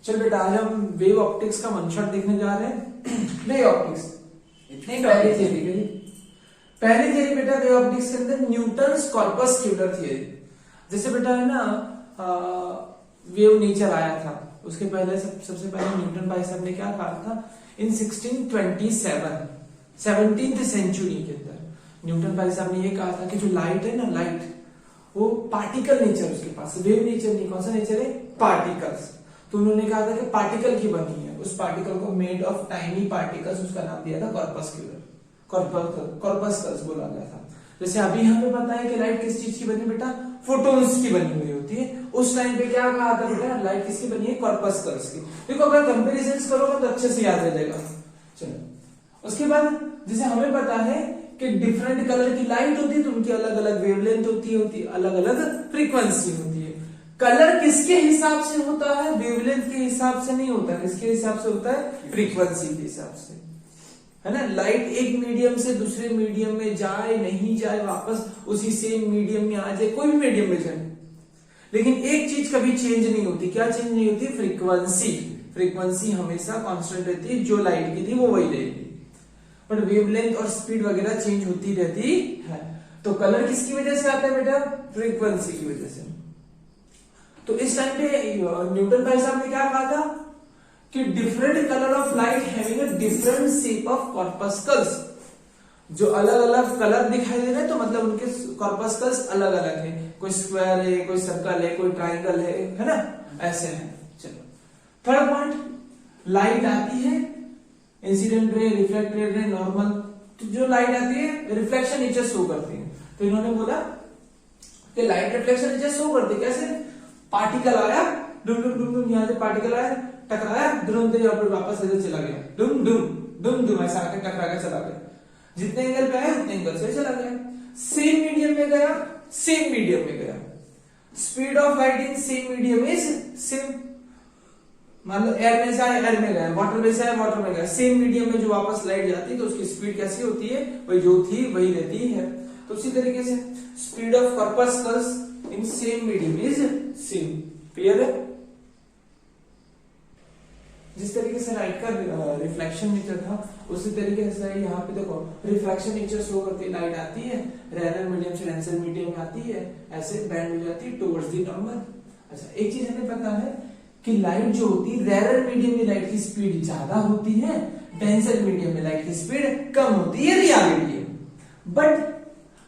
चल बेटा आज हम वेव ऑप्टिक्स का मंशा देखने जा रहे हैं। वेव ऑप्टिक्स पहली थियरी बेटा वेव ऑप्टिक्स के अंदर न्यूटन्स कॉर्पस्क्यूलर थियरी। जैसे बेटा है ना वेव नेचर आया था उसके पहले सबसे पहले न्यूटन भाई साहब ने क्या कहा था इन 1627 17th सेंचुरी के अंदर न्यूटन भाई साहब ने ये कहा था कि जो लाइट है ना लाइट वो पार्टिकल नेचर उसके पास वेव नेचर नहीं, कौन सा नेचर है पार्टिकल्स। तो उन्होंने कहा था कि पार्टिकल की बनी है, उस पार्टिकल को मेड ऑफ टाइनी पार्टिकल्स उसका नाम दिया था कॉर्पस्क्यूलर कॉर्पस्कल्स बोला गया था। जैसे अभी हमें पता है कि लाइट किस चीज की बनी बेटा फोटोन्स की बनी हुई होती है, उस टाइम पे क्या कहा था बेटा लाइट किसकी बनी है कॉर्पस्कल्स की। देखो अगर कंपेरिजन करोगे तो अच्छे से याद रह जाएगा। चलो उसके बाद जैसे हमें पता है कि डिफरेंट कलर की लाइट होती है तो उनकी अलग अलग वेवलेंथ होती है अलग अलग फ्रीक्वेंसी होती है। कलर किसके हिसाब से होता है वेवलेंथ के हिसाब से नहीं होता, किसके हिसाब से होता है फ्रीक्वेंसी के हिसाब से, है ना। लाइट एक मीडियम से दूसरे मीडियम में जाए नहीं जाए वापस उसी सेम मीडियम में आ जाए, कोई भी मीडियम में जाए, लेकिन एक चीज कभी चेंज नहीं होती। क्या चेंज नहीं होती फ्रीक्वेंसी। फ्रीक्वेंसी हमेशा कांस्टेंट रहती है, जो लाइट की थी वो वही रहेगी, बट वेवलेंथ और स्पीड वगैरह चेंज होती रहती है। तो कलर किसकी वजह से आता है बेटा फ्रीक्वेंसी की वजह से। तो इस टाइम पे न्यूटन भाई साहब ने क्या कहा था कि different colour of light having a different shape of corpuscles, जो अलग अलग कलर दिखाई दे रहे हैं तो मतलब उनके कॉर्पस्कल्स अलग अलग है, कोई स्क्वायर है कोई सर्कल है कोई ट्राइंगल है ना, ऐसे है। चलो थर्ड पॉइंट लाइट आती है incident ray reflected ray normal, तो जो लाइट आती है रिफ्लेक्शन नेचर शो करती है। तो इन्होंने बोला कि लाइट रिफ्लेक्शन नेचर शो करती है कैसे, पार्टिकल आया डुम डुम डुम डुम, यहां से पार्टिकल आया टकराया तुरंत यहाँ पर वापस ऐसे चला गया डुम डुम डुम डुम, ऐसा आके टकरा के चला गया, जितने एंगल पे आया उतने एंगल से चला गया। सेम मीडियम में गया सेम मीडियम में गया, speed of light in same medium is same. मान लो एयर में से आया एयर में गया, वाटर में से आया वाटर में गया, सेम मीडियम में जो वापस लाइट जाती है तो उसकी स्पीड कैसी होती है वही जो थी वही रहती है। तो उसी तरीके से speed of corpuscles in same medium is same. Clear है। जिस तरीके से लाइट का रिफ्लेक्शन नेचर था उसी तरीके से यहाँ पे देखो रिफ्रैक्शन नेचर शो करती है, लाइट आती है रेयर मीडियम से डेंसर मीडियम में आती है, ऐसे बैंड हो जाती है टुवर्ड्स द नॉर्मल। अच्छा एक चीज हमें पता है कि लाइट जो होती है रेयर मीडियम में लाइट की स्पीड ज्यादा होती है, डेंसर मीडियम में लाइट की स्पीड कम होती है, रियलिटी है। बट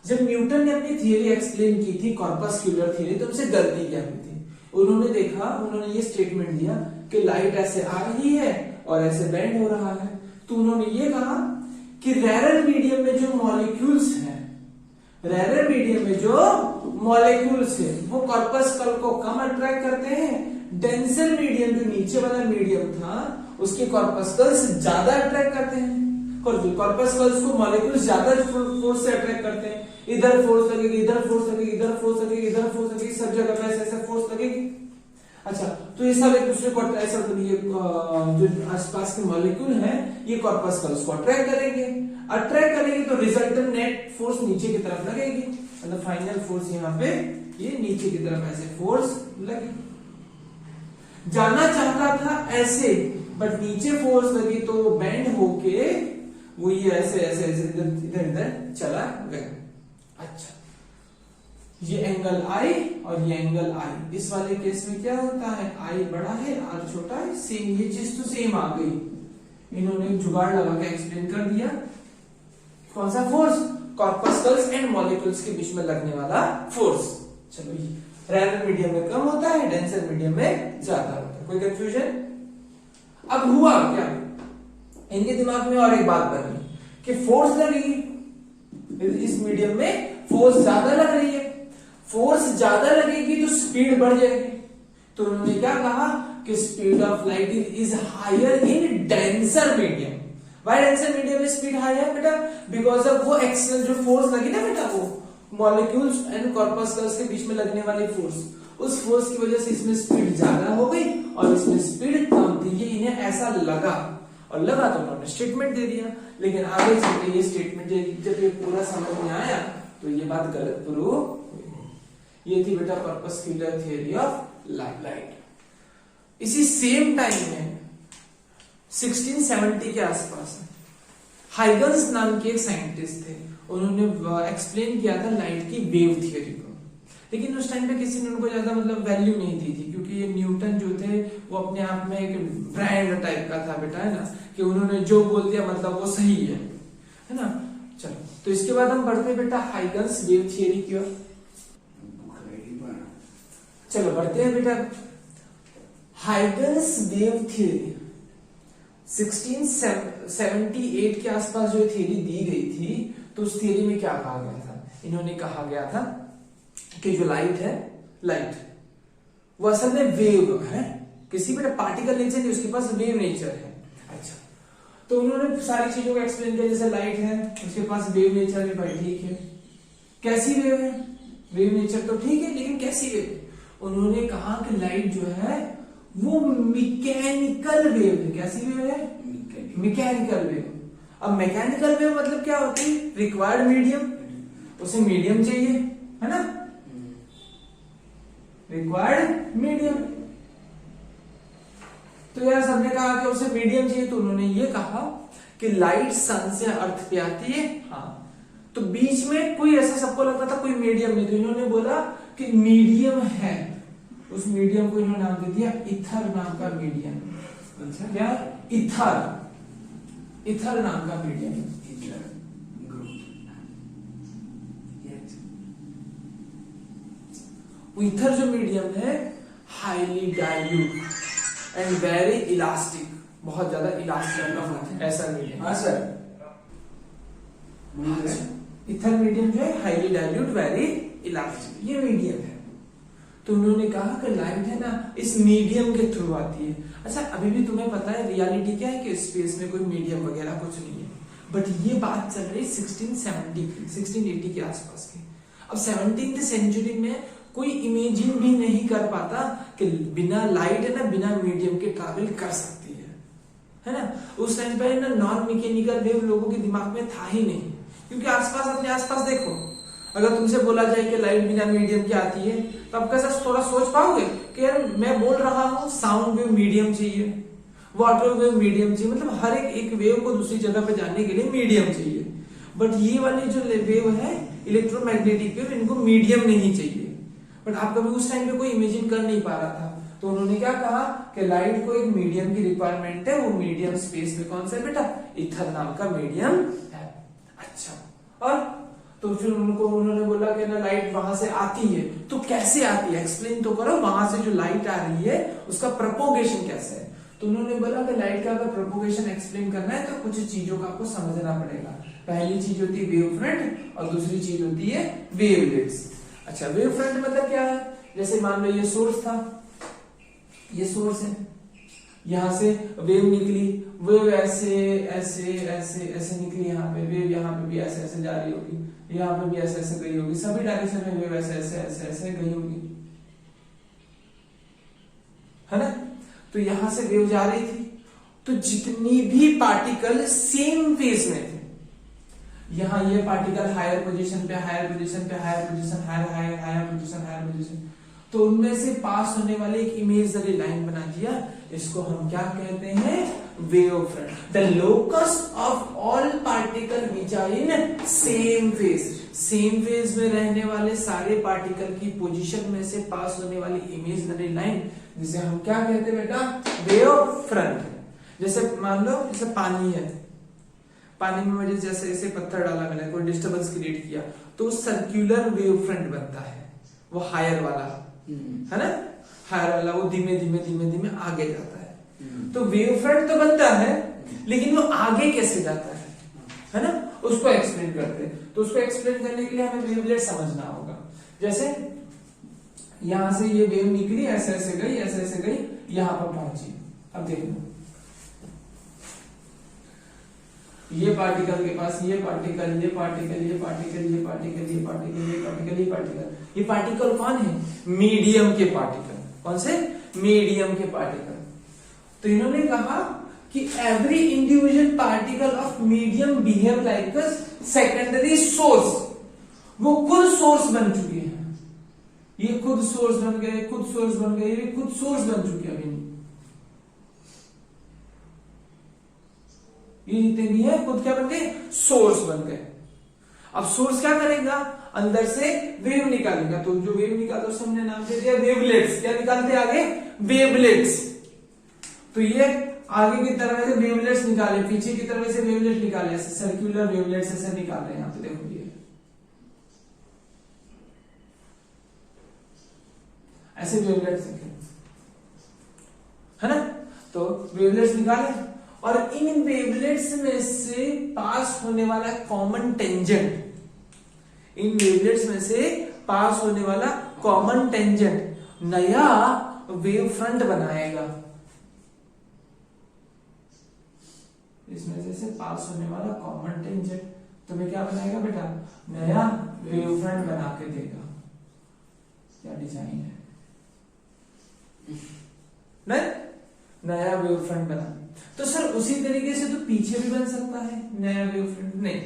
जब न्यूटन ने अपनी थियरी एक्सप्लेन की थी कॉर्पस्क्यूलर थियरी तो उनसे गलती क्या हुई थी, उन्होंने देखा उन्होंने ये स्टेटमेंट दिया कि लाइट ऐसे आ रही है और ऐसे बेंड हो रहा है। तो उन्होंने ये कहा कि रेयर मीडियम में जो मॉलिक्यूल्स हैं, रेयर मीडियम में जो मॉलिक्यूल्स है वो कॉर्पस्कल को कम अट्रैक्ट करते हैं, डेंसर मीडियम जो नीचे वाला मीडियम था उसके कॉर्पस्कल्स ज्यादा अट्रैक्ट करते हैं। कॉर्पस्कल्स को मॉलिक्यूल्स ज्यादा फोर्स से अट्रैक्ट करते हैं, इधर फोर्स लगेगी इधर फोर्स लगेगी इधर फोर्स लगेगी इधर फोर्स लगेगी, सब जगह पे ऐसे फोर्स लगेगी। अच्छा तो ये सब एक दूसरे को ऐसा ये जो आसपास के मॉलिक्यूल हैं ये कॉर्पस्कल्स को अट्रैक्ट करेंगे तो रिजल्टेंट नेट फोर्स नीचे की तरफ लगेगी, मतलब फाइनल फोर्स यहाँ पे ये नीचे की तरफ ऐसे फोर्स लगेगी। जाना चाहता था ऐसे बट नीचे फोर्स लगी तो बेंड होके वो ये ऐसे ऐसे ऐसे इधर इधर चला गया। अच्छा ये एंगल आई और ये एंगल आई, इस वाले केस में क्या होता है आई बड़ा है आर छोटा है, सेम ये चीज तो सेम आ गई। इन्होंने जुगाड़ लगा के एक्सप्लेन कर दिया कौन सा फोर्स कॉर्पस्कल्स एंड मॉलिक्यूल्स के बीच में लगने वाला फोर्स। चलो ये रेयर मीडियम में कम होता है डेंसर मीडियम में ज्यादा होता है। कोई कंफ्यूजन। अब हुआ क्या इनके दिमाग में और एक बात बनी कि फोर्स लगेगी इस मीडियम में, फोर्स ज्यादा लग रही है, फोर्स ज्यादा लगेगी तो स्पीड बढ़ जाएगी। तो उन्होंने क्या कहा कि speed of light is higher in denser medium. Why denser medium में स्पीड हाई है बेटा, बिकॉज ऑफ वो एक्सेल जो फोर्स लगी ना बेटा वो मॉलिक्यूल्स एंड कॉर्पस्कल्स के बीच में लगने वाली फोर्स, उस फोर्स की वजह से इसमें स्पीड ज्यादा हो गई और इसमें स्पीड कम थी। ये इन्हें ऐसा लगा और लगा तो उन्होंने स्टेटमेंट दे दिया, लेकिन आगे चलकर ये स्टेटमेंट जब ये पूरा समझ में आया तो ये बात गलत प्रूव हुई। ये थी बेटा कॉर्पस्क्यूलर थियरी ऑफ लाइट। इसी सेम टाइम में 1670 के आसपास हाइगन्स नाम के एक साइंटिस्ट थे, उन्होंने एक्सप्लेन किया था लाइट की वेव थियरी को। लेकिन उस टाइम पे किसी ने उनको ज्यादा मतलब वैल्यू नहीं दी थी, क्योंकि ये न्यूटन जो थे वो अपने आप में एक ब्रांड टाइप का था बेटा, है ना, कि उन्होंने जो बोल दिया मतलब वो सही है ना। चलो, तो इसके बाद हम बढ़ते हैं बेटा हाइगन्स वेव थियरी की ओर। चलो बढ़ते हैं बेटा हाइगन्स वेव थियरी। 1678 के आसपास जो थियरी दी गई थी, तो उस थियरी में क्या कहा गया था? इन्होंने कहा गया था कि जो लाइट है, लाइट वो असल में वेव है, किसी भी पार्टिकल नेचर नहीं, उसके पास वेव नेचर है। अच्छा, तो उन्होंने सारी चीजों को एक्सप्लेन किया, जैसे लाइट है उसके पास वेव नेचर है, भाई ठीक है, कैसी वेव है? वेव नेचर तो ठीक है, लेकिन कैसी वेव? उन्होंने कहा कि लाइट जो है वो मैकेनिकल वेव है। कैसी वेव है? Mechanical wave. अब मैकेनिकल वेव मतलब क्या होती है? रिक्वायर्ड मीडियम, उसे मीडियम चाहिए, है ना, रिक्वायर्ड मीडियम। तो यार सबने कहा कि उसे मीडियम चाहिए, तो उन्होंने ये कहा कि लाइट सन से अर्थ पे आती है, हाँ, तो बीच में कोई ऐसा सबको लगता था कोई मीडियम नहीं, तो इन्होंने बोला कि मीडियम है, उस मीडियम को इन्होंने नाम दे दिया इथर नाम का मीडियम। अच्छा, क्या? इथर, इथर नाम का मीडियम। इथर जो मीडियम है highly dilute and very elastic, बहुत ज्यादा इलास्टिक ऐसा मीडियम। हाँ सर, इथर मीडियम जो है हाईली डाइल्यूट वेरी इलास्टिक, ये मीडियम है। तो उन्होंने कहा कि लाइट है ना इस मीडियम के थ्रू आती है। अच्छा, अभी भी तुम्हें पता है रियलिटी क्या है कि स्पेस में कोई मीडियम वगैरह कुछ नहीं है, बट ये बात चल रही 1680 के आसपास की। अब 17th सेंचुरी में कोई इमेजिन भी नहीं कर पाता कि बिना लाइट है ना, बिना मीडियम के ट्रैवल कर सकती है ना। उस टाइम पे ना नॉन मैकेनिकल वेव लोगों के दिमाग में था ही नहीं, क्योंकि आसपास अपने आसपास देखो, अगर तुमसे बोला जाए कि लाइट बिना मीडियम की आती है, तो आप कैसा थोड़ा सोच पाओगे कि यार मैं बोल रहा हूं साउंड वेव मीडियम चाहिए, वाटर वेव मीडियम चाहिए, मतलब हर एक वेव को दूसरी जगह पे जाने के लिए मीडियम चाहिए। बट ये वाली जो वेव है इलेक्ट्रोमैग्नेटिक वेव, इनको मीडियम नहीं चाहिए। बट आप कभी उस टाइम पे कोई इमेजिन कर नहीं पा रहा था, तो उन्होंने क्या कहा कि लाइट को एक मीडियम की रिक्वायरमेंट है, वो मीडियम स्पेस में कौन सा है बेटा? इथर नाम का मीडियम है। अच्छा, और तो फिर उन्होंने बोला कि ना लाइट वहां से आती है, तो कैसे आती है एक्सप्लेन तो करो, वहां से जो लाइट आ रही है उसका प्रोपोगेशन कैसे है? तो उन्होंने बोला कि लाइट का अगर प्रोपोगेशन एक्सप्लेन करना है तो कुछ चीजों का आपको समझना पड़ेगा। पहली चीज होती है वेव फ्रंट और दूसरी चीज होती है वेवलेट्स। अच्छा, वेव फ्रंट मतलब क्या है? जैसे मान लो ये सोर्स था, ये सोर्स है, यहां से वेव निकली, वेव ऐसे ऐसे ऐसे ऐसे निकली, यहाँ पे वेव यहाँ पे भी ऐसे ऐसे जा रही होगी, यहाँ पे भी ऐसे ऐसे गई होगी, सभी डायरेक्शन में वेव ऐसे ऐसे ऐसे ऐसे गई होगी, है ना। तो यहां से वेव जा रही थी, तो जितनी भी पार्टिकल सेम फेज में थे, यहां ये पार्टिकल हायर पोजीशन पे, हायर पोजीशन पे, higher position, higher higher higher position, higher position, तो उनमें से पास होने वाले एक इमेजरी लाइन बना दिया, इसको हम क्या कहते हैं? Wave front. The locus of all particle which are in same phase, same phase में रहने वाले सारे पार्टिकल की पोजीशन में से पास होने वाली इमेजरी लाइन, जिसे हम क्या कहते हैं बेटा? Wave front. जैसे मान लो जैसे पानी है, पानी में मुझे जैसे ऐसे पत्थर डाला मैंने, कोई डिस्टर्बेंस क्रिएट किया, तो सर्कुलर वेव फ्रंट बनता है, वो हायर वाला है ना, हायर वाला, वो धीमे धीमे धीमे धीमे आगे जाता है। तो वेव फ्रंट तो बनता है, लेकिन वो आगे कैसे जाता है ना, उसको एक्सप्लेन करते हैं। तो उसको एक्सप्लेन करने के लिए हमें वेवलेट समझना होगा। जैसे यहां से ये वेव निकली, ऐसे ऐसे गई, ऐसे ऐसे गई, यहां पर पहुंची। अब देखो ये पार्टिकल के पास ये पार्टिकल, ये पार्टिकल, ये पार्टिकल, ये पार्टिकल, ये पार्टिकल, ये पार्टिकल, ये पार्टिकल, ये पार्टिकल कौन है? मीडियम के पार्टिकल। कौन से? मीडियम के पार्टिकल। तो इन्होंने कहा कि every individual particle of medium behave like a secondary source, वो खुद सोर्स बन चुके हैं, ये खुद सोर्स बन गए, खुद सोर्स बन गए, ये खुद सोर्स बन चुके हैं। ये जितने भी है खुद क्या बन गए, सोर्स बन गए। अब सोर्स क्या करेगा, अंदर से वेव निकालेगा, तो जो वेव निकालता है उसे हमने नाम दे दिया वेवलेट्स। क्या निकालते आगे, वेवलेट्स। तो ये आगे की तरफ से वेवलेट्स निकाले, पीछे की तरफ से वेवलेट निकाले, ऐसे सर्कुलर वेवलेट्स ऐसे निकाल रहे हैं। यहाँ पे देखो ये ऐसे वेवलेट्स है ना। तो वेवलेट्स निकाले और इन वेवलेट्स में से पास होने वाला कॉमन टेंजेंट, इन वेवलेट्स में से पास होने वाला कॉमन टेंजेंट नया वेव फ्रंट बनाएगा। इसमें से पास होने वाला कॉमन टेंजेंट तुम्हें क्या बनाएगा बेटा, नया वेव फ्रंट बना के देगा। क्या डिजाइन है, नहीं नया वेव फ्रंट बना। तो सर उसी तरीके से तो पीछे भी बन सकता है नया वेव फ्रंट, नहीं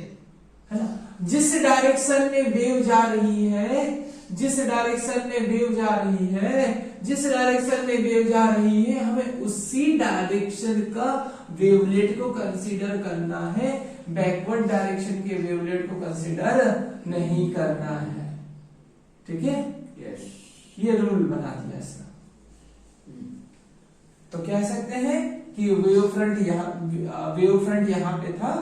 है ना। जिस डायरेक्शन में वेव जा रही है, जिस डायरेक्शन में वेव जा रही है, जिस डायरेक्शन में वेव जा रही है, हमें उसी डायरेक्शन का वेवलेट को कंसीडर करना है, बैकवर्ड डायरेक्शन के वेवलेट को कंसीडर नहीं करना है। ठीक है, यस, ये रूल बना दिया इसका। तो कह सकते हैं कि वेव फ्रंट यहां पे था,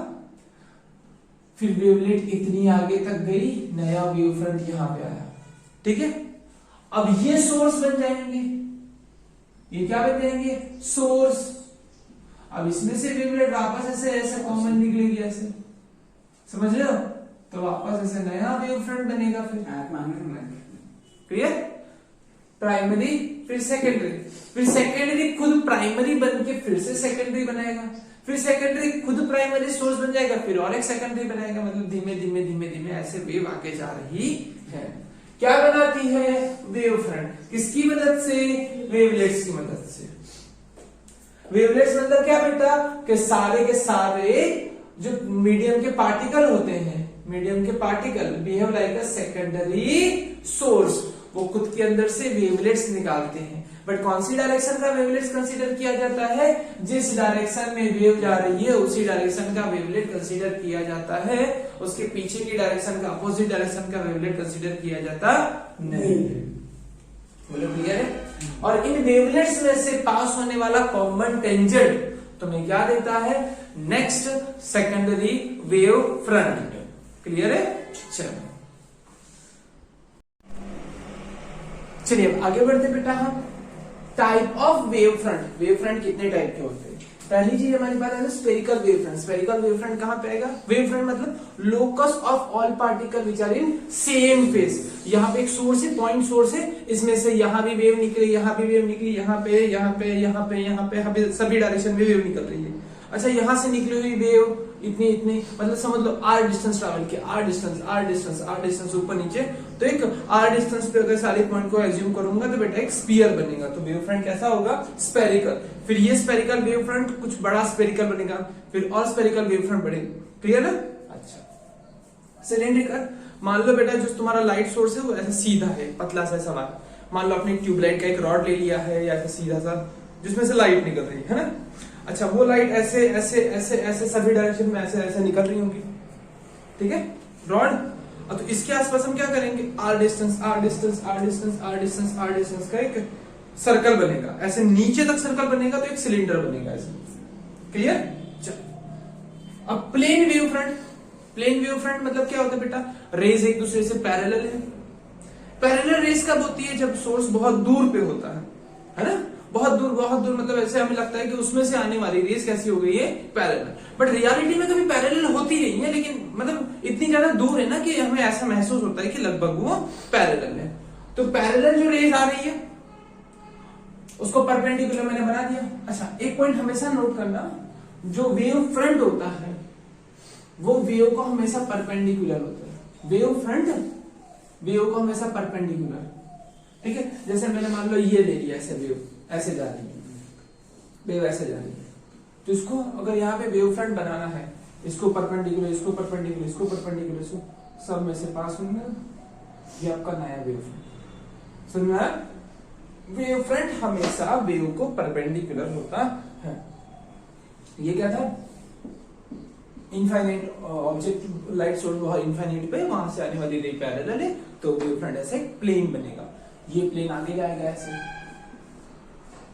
फिर वेवलेट इतनी आगे तक गई, नया वेव फ्रंट यहां पे आया। ठीक है, अब ये सोर्स बन जाएंगे, ये क्या बन जाएंगे, सोर्स। अब इसमें से वेवलेट वापस ऐसे ऐसे कॉमन निकलेगी, ऐसे समझ रहे हो, तो वापस ऐसे नया वेव फ्रंट बनेगा। फिर क्लियर, प्राइमरी फिर सेकेंडरी, फिर सेकेंडरी खुद प्राइमरी बन के फिर से सेकेंडरी बनाएगा, फिर सेकेंडरी खुद प्राइमरी सोर्स बन जाएगा, फिर और एक सेकेंडरी बनाएगा। मतलब धीमे धीमे धीमे धीमे ऐसे वेव आगे जा रही है। क्या बनाती है, वेव फ्रंट। किसकी मदद से, वेवलेट्स की मदद से। वेवलेट्स मतलब क्या बेटा, कि सारे के सारे जो मीडियम के पार्टिकल होते हैं, मीडियम के particle behave like a secondary source, वो खुद के अंदर से वेवलेट्स निकालते हैं। बट कौन सी डायरेक्शन का वेवलेट्स कंसीडर किया जाता है, जिस डायरेक्शन में वेव जा रही है उसी डायरेक्शन का वेवलेट कंसीडर किया जाता है, उसके पीछे की डायरेक्शन का, अपोजिट डायरेक्शन का वेवलेट कंसीडर किया जाता नहीं। बोलो क्लियर है। और इन वेवलेट्स में से पास होने वाला कॉमन टेंजेंट तुम्हें क्या देता है, next secondary wave front. Clear है, चलो चलिए आगे बढ़ते बेटा हम। Type of wave front. Wave front कितने टाइप के होते हैं। पहली चीज हमारी बात है spherical wave front. Spherical wave front कहां पे आएगा, वेव फ्रंट मतलब locus of all particle which are in same phase. यहाँ पे एक सोर्स है, पॉइंट सोर्स है, इसमें से यहाँ भी वेव निकली, यहाँ भी वेव निकली, यहाँ पे यहाँ पे यहाँ पे यहाँ पे सभी डायरेक्शन में वेव निकल रही है। अच्छा, यहाँ से निकली हुई वेव इतनी इतनी, मतलब समझ लो आर डिस्टेंस ट्रैवल किया, आर डिस्टेंस ऊपर नीचे, तो एक आर डिस्टेंस पे अगर सारे पॉइंट को एज्यूम करूंगा तो बेटा एक स्फीयर बनेगा। तो वेव फ्रंट कैसा होगा, स्फेरिकल। फिर ये स्फेरिकल वेव फ्रंट कुछ बड़ा स्फेरिकल बनेगा, फिर और स्फेरिकल वेव फ्रंट बनेगा। क्लियर है। अच्छा, सिलेंड्रिकल। मान लो बेटा जो तुम्हारा लाइट सोर्स है वो ऐसा सीधा है, पतला सा सवाल। मान लो अपने ट्यूबलाइट का एक रॉड ले लिया है, या ऐसा सीधा सा जिसमें से लाइट निकल रही है ना। अच्छा, वो लाइट ऐसे ऐसे ऐसे ऐसे सभी डायरेक्शन में ऐसे ऐसे निकल रही होंगी, ठीक है, रॉड। तो इसके आसपास हम क्या करेंगे, R distance R distance R distance R distance R distance का एक सर्कल बनेगा, ऐसे नीचे तक सर्कल बनेगा, तो एक सिलेंडर बनेगा ऐसे। क्लियर। चलो अब plane wave front. Plane wave front मतलब क्या होता है बेटा, रेज एक दूसरे से पैरेलल है। पैरेलल रेज कब होती है, जब सोर्स बहुत दूर पे होता है ना, बहुत दूर मतलब ऐसे हमें लगता है कि उसमें से आने वाली रेस कैसी हो गई है, पैरेलल। बट रियलिटी में कभी पैरेलल होती नहीं है, लेकिन मतलब इतनी ज्यादा दूर है ना कि हमें ऐसा महसूस होता है कि लगभग वो पैरेलल है। तो पैरेलल जो रेस आ रही है उसको परपेंडिकुलर मैंने बना दिया। अच्छा, एक पॉइंट हमेशा नोट करना, जो वेव फ्रंट होता है वो वेव को हमेशा परपेंडिकुलर होता है। वेव फ्रंट वेव को हमेशा परपेंडिकुलर, ठीक है। जैसे मैंने मान लो ये ले लिया, ऐसे वेव ऐसे जा रही है, वेव ऐसे जा रही है, तो इसको अगर यहाँ पे वेव फ्रंट बनाना है, इसको परपेंडिकुलर, इसको परपेंडिकुलर, इसको परपेंडिकुलर, इसको सब में से पास होंगे, ये आपका नया वेव फ्रंट। समझ में आया। वेव फ्रंट हमेशा वेव को परपेंडिकुलर होता है। ये क्या था, इनफाइनाइट ऑब्जेक्ट लाइट सोर्स बहुत इनफाइनाइट पे, वहां से आने वाली रे पैरेलल है, तो वेव फ्रंट ऐसे प्लेन बनेगा, ये प्लेन आगे जाएगा ऐसे,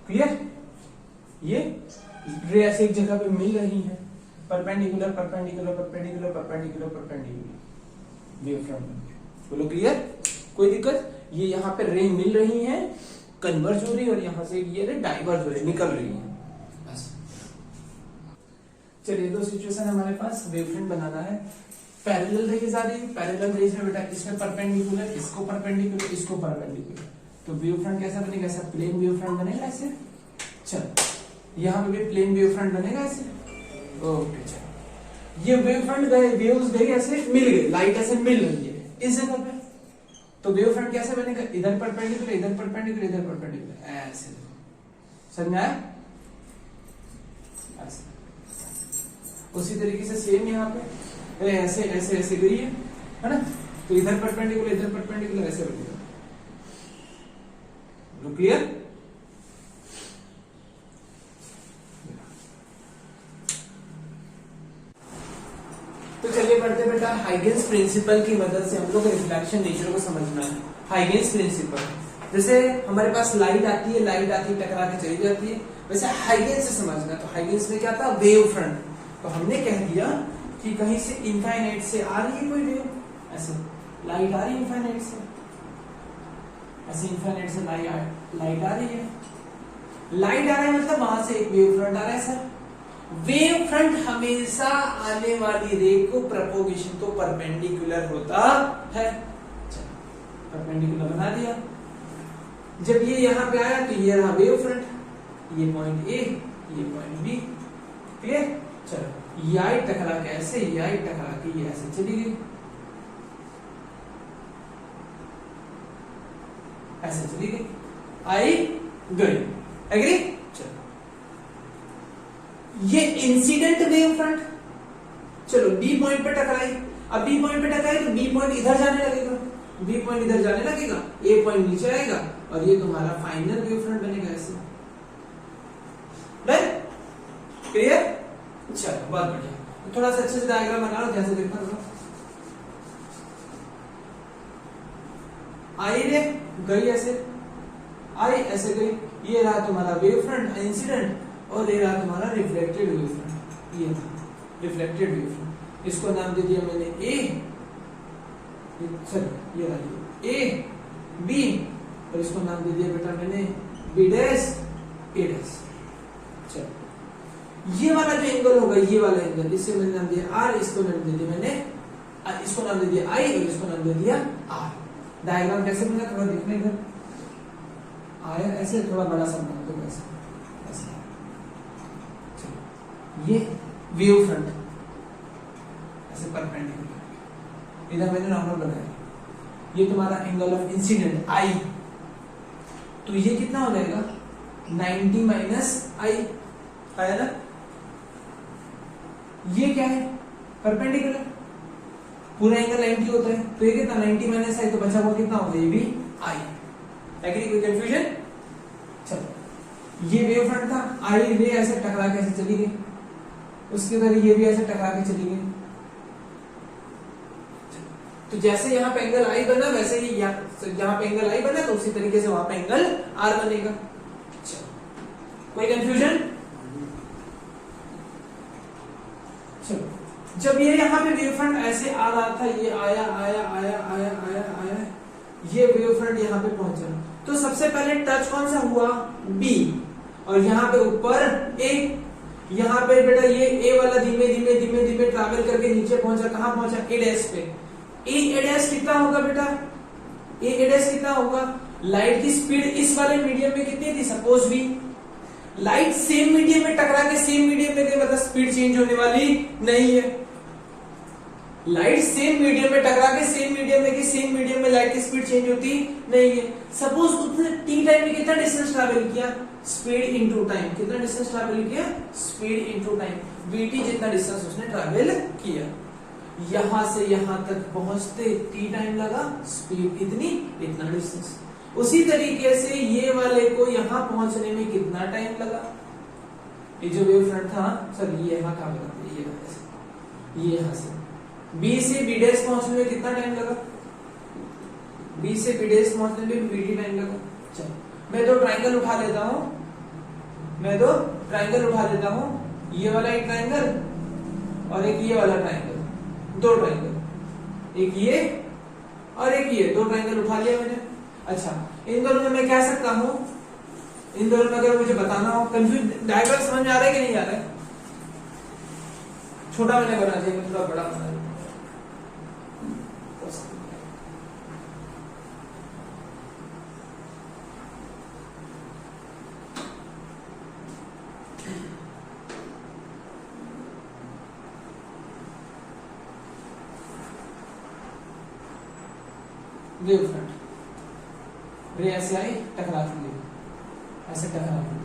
क्लियर। ये रे ऐसे एक जगह पे मिल रही है, perpendicular perpendicular perpendicular perpendicular perpendicular, wave front, बोलो क्लियर, कोई दिक्कत। ये यहाँ पे रे मिल रही है, कन्वर्ज हो रही है, और यहाँ से ये रे डाइवर्ज हो रही है, निकल रही है। चलिए दो सिचुएशन हमारे पास, वेव फ्रंट बनाना है, पैरेलल रेज आ रही है, पैरेलल रेज में बेटा इसमें परपेंडिकुलर, इसको परपेंडिकुलर, इसको परपेंडिकुलर, तो वेव फ्रंट कैसा बनेगा, ऐसा प्लेन वेव फ्रंट बनेगा ऐसे। चलो यहाँ पे भी प्लेन वेव फ्रंट बनेगा ऐसे, ओके। चलो ये वेव फ्रंट गए, वेव्स गए ऐसे, मिल गए, लाइट ऐसे मिल रही है इस जगह पे, तो वेव फ्रंट कैसे बनेगा, इधर परपेंडिकुलर, इधर परपेंडिकुलर, इधर परपेंडिकुलर, ऐसे, समझ में आया, ऐसे। उसी तरीके से सेम यहाँ पे ऐसे ऐसे ऐसे गई है ना, तो इधर परपेंडिकुलर, इधर परपेंडिकुलर, ऐसे बनेगा, क्लियर। तो चलिए पढ़ते बेटा, हाइगेन्स प्रिंसिपल की मदद से हम लोग रिफ्लेक्शन नेचर को समझना है। हाइगेन्स प्रिंसिपल, जैसे हमारे पास लाइट आती है, टकरा के चली जाती है, वैसे हाइगेन्स से समझना। तो हाइगेन्स में क्या था, वेव फ्रंट, तो हमने कह दिया कि कहीं से इनफाइनाइट से आ रही है कोई वेव, ऐसे लाइट आ रही है इनफाइनाइट से, ऐसे इनफाइनाइट से लाइट आ रही है, लाइट आ रहा है मतलब वहां से एक वेव फ्रंट आ रहा है सर। वेव फ्रंट हमेशा आने वाली रे को प्रोपोगेशन को परपेंडिकुलर होता है, परपेंडिकुलर बना दिया। जब ये यहाँ पे आया तो ये रहा वेव फ्रंट, ये पॉइंट ए, ये पॉइंट बी, क्लियर। चलो ये आई टकरा के ऐसे, ये आई टकरा के ये ऐसे चली गई, ऐसे चली गई, आई गई, एग्री। चलो ये इंसिडेंट वेव फ्रंट, चलो बी पॉइंट पे टकराई, अब बी पॉइंट पे टकराई तो बी पॉइंट इधर जाने लगेगा, बी पॉइंट इधर जाने लगेगा, ए पॉइंट नीचे आएगा, और ये तुम्हारा फाइनल वेव फ्रंट बनेगा ऐसे, डन, क्लियर। चलो बहुत बढ़िया, तो थोड़ा सा अच्छे से डायग्राम बना लो, जैसे देखना थोड़ा, आई रे गई ऐसे, आई ऐसे गई, ये रहा तुम्हारा वेव फ्रंट इंसिडेंट, और ये रहा तुम्हारा रिफ्लेक्टेड वेव फ्रंट, ये था रिफ्लेक्टेड वेव फ्रंट, इसको नाम दे दिया मैंने ए, चलो ये रहा ए बी, और इसको नाम दे दिया बेटा मैंने बी डैश ए डैश। चलो ये वाला जो एंगल होगा, ये वाला एंगल, इससे मैंने नाम दिया आर, इसको नाम दे दिया मैंने, इसको नाम दे दिया आई, और इसको नाम दे दिया आर। डायग्राम कैसे बना, थोड़ा देखने इधर आया, ऐसे थोड़ा बड़ा सा बना दो, ऐसे ऐसे। ये वेव फ्रंट ऐसे परपेंडिकुलर, इधर मैंने नॉर्मल बनाया, ये तुम्हारा एंगल ऑफ इंसिडेंट आई, तो ये कितना हो जाएगा 90 माइनस आई, आया ना। ये क्या है, परपेंडिकुलर, पूरा एंगल 90 होता है, तो ये कितना 90 माइनस आई, तो बचा हुआ कितना होगा, ये भी आई, एग्री, कोई कंफ्यूजन। चलो ये वेव फ्रंट था, आई रे ऐसे टकरा के ऐसे चली गई, उसके बाद ये भी ऐसे टकरा के चली गई, तो जैसे यहाँ पे एंगल आई बना, वैसे ही यहाँ पे एंगल आई बना, तो उसी तरीके से वहां पे एंगल आर बनेगा। कोई कंफ्यूजन। चलो जब ये यहाँ पे वेव फ्रंट ऐसे आ रहा था, ये आया आया आया आया आया आया, ये वेव फ्रंट यहाँ पे पहुंचा, तो सबसे पहले टच कौन सा हुआ, बी, और यहाँ पे ऊपर ए, यहाँ पे बेटा ये ए वाला धीमे धीमे धीमे धीमे ट्रैवल करके नीचे पहुंचा, कहां पहुंचा, ए डैश पे। ए डैश कितना होगा बेटा, ए डैश कितना होगा, लाइट की स्पीड इस वाले मीडियम में कितनी थी, सपोज भी लाइट सेम मीडियम में टकरा के सेम मीडियम में गई, मतलब स्पीड चेंज होने वाली नहीं है। लाइट सेम मीडियम में टकरा के सेम मीडियम में, कि सेम मीडियम में लाइट की स्पीड चेंज होती नहीं है। सपोज उसने टी टाइम में कितना डिस्टेंस ट्रैवल किया, स्पीड इनटू टाइम, कितना डिस्टेंस ट्रैवल किया, स्पीड इनटू टाइम, वीटी जितना डिस्टेंस उसने ट्रैवल किया, यहां से यहां तक पहुंचते टी टाइम लगा, स्पीड कितनी, इतना डिस्टेंस। उसी तरीके से ये वाले को यहां पहुंचने में कितना टाइम लगा, ये जो वेव फ्रंट था सर, ये यहां कहां लगा, ये ये यहां से बी से बी डैश पहुंचने में कितना टाइम लगा, बी से बी डैश पहुंचने में बीटी टाइम लगा। चलो मैं दो ट्राइंगल उठा लेता हूं, मैं दो ट्राइंगल उठा लेता हूं, ये वाला एक ट्राइंगल और एक ये वाला ट्राइंगल, दो ट्राइंगल, एक ये और एक ये, दो ट्राइंगल उठा लिया मैंने। अच्छा इन दोनों में मैं कह सकता हूं, इन दोनों में अगर मुझे बताना हो, कंफ्यूज डायग्राम समझ में आ रहा है कि नहीं आ रहा है? छोटा मैंने बना चाहिए, थोड़ा बड़ा बना चाहिए। वेव फ्रंट, रे ऐसे आई टकराती है, ऐसे टकराती है,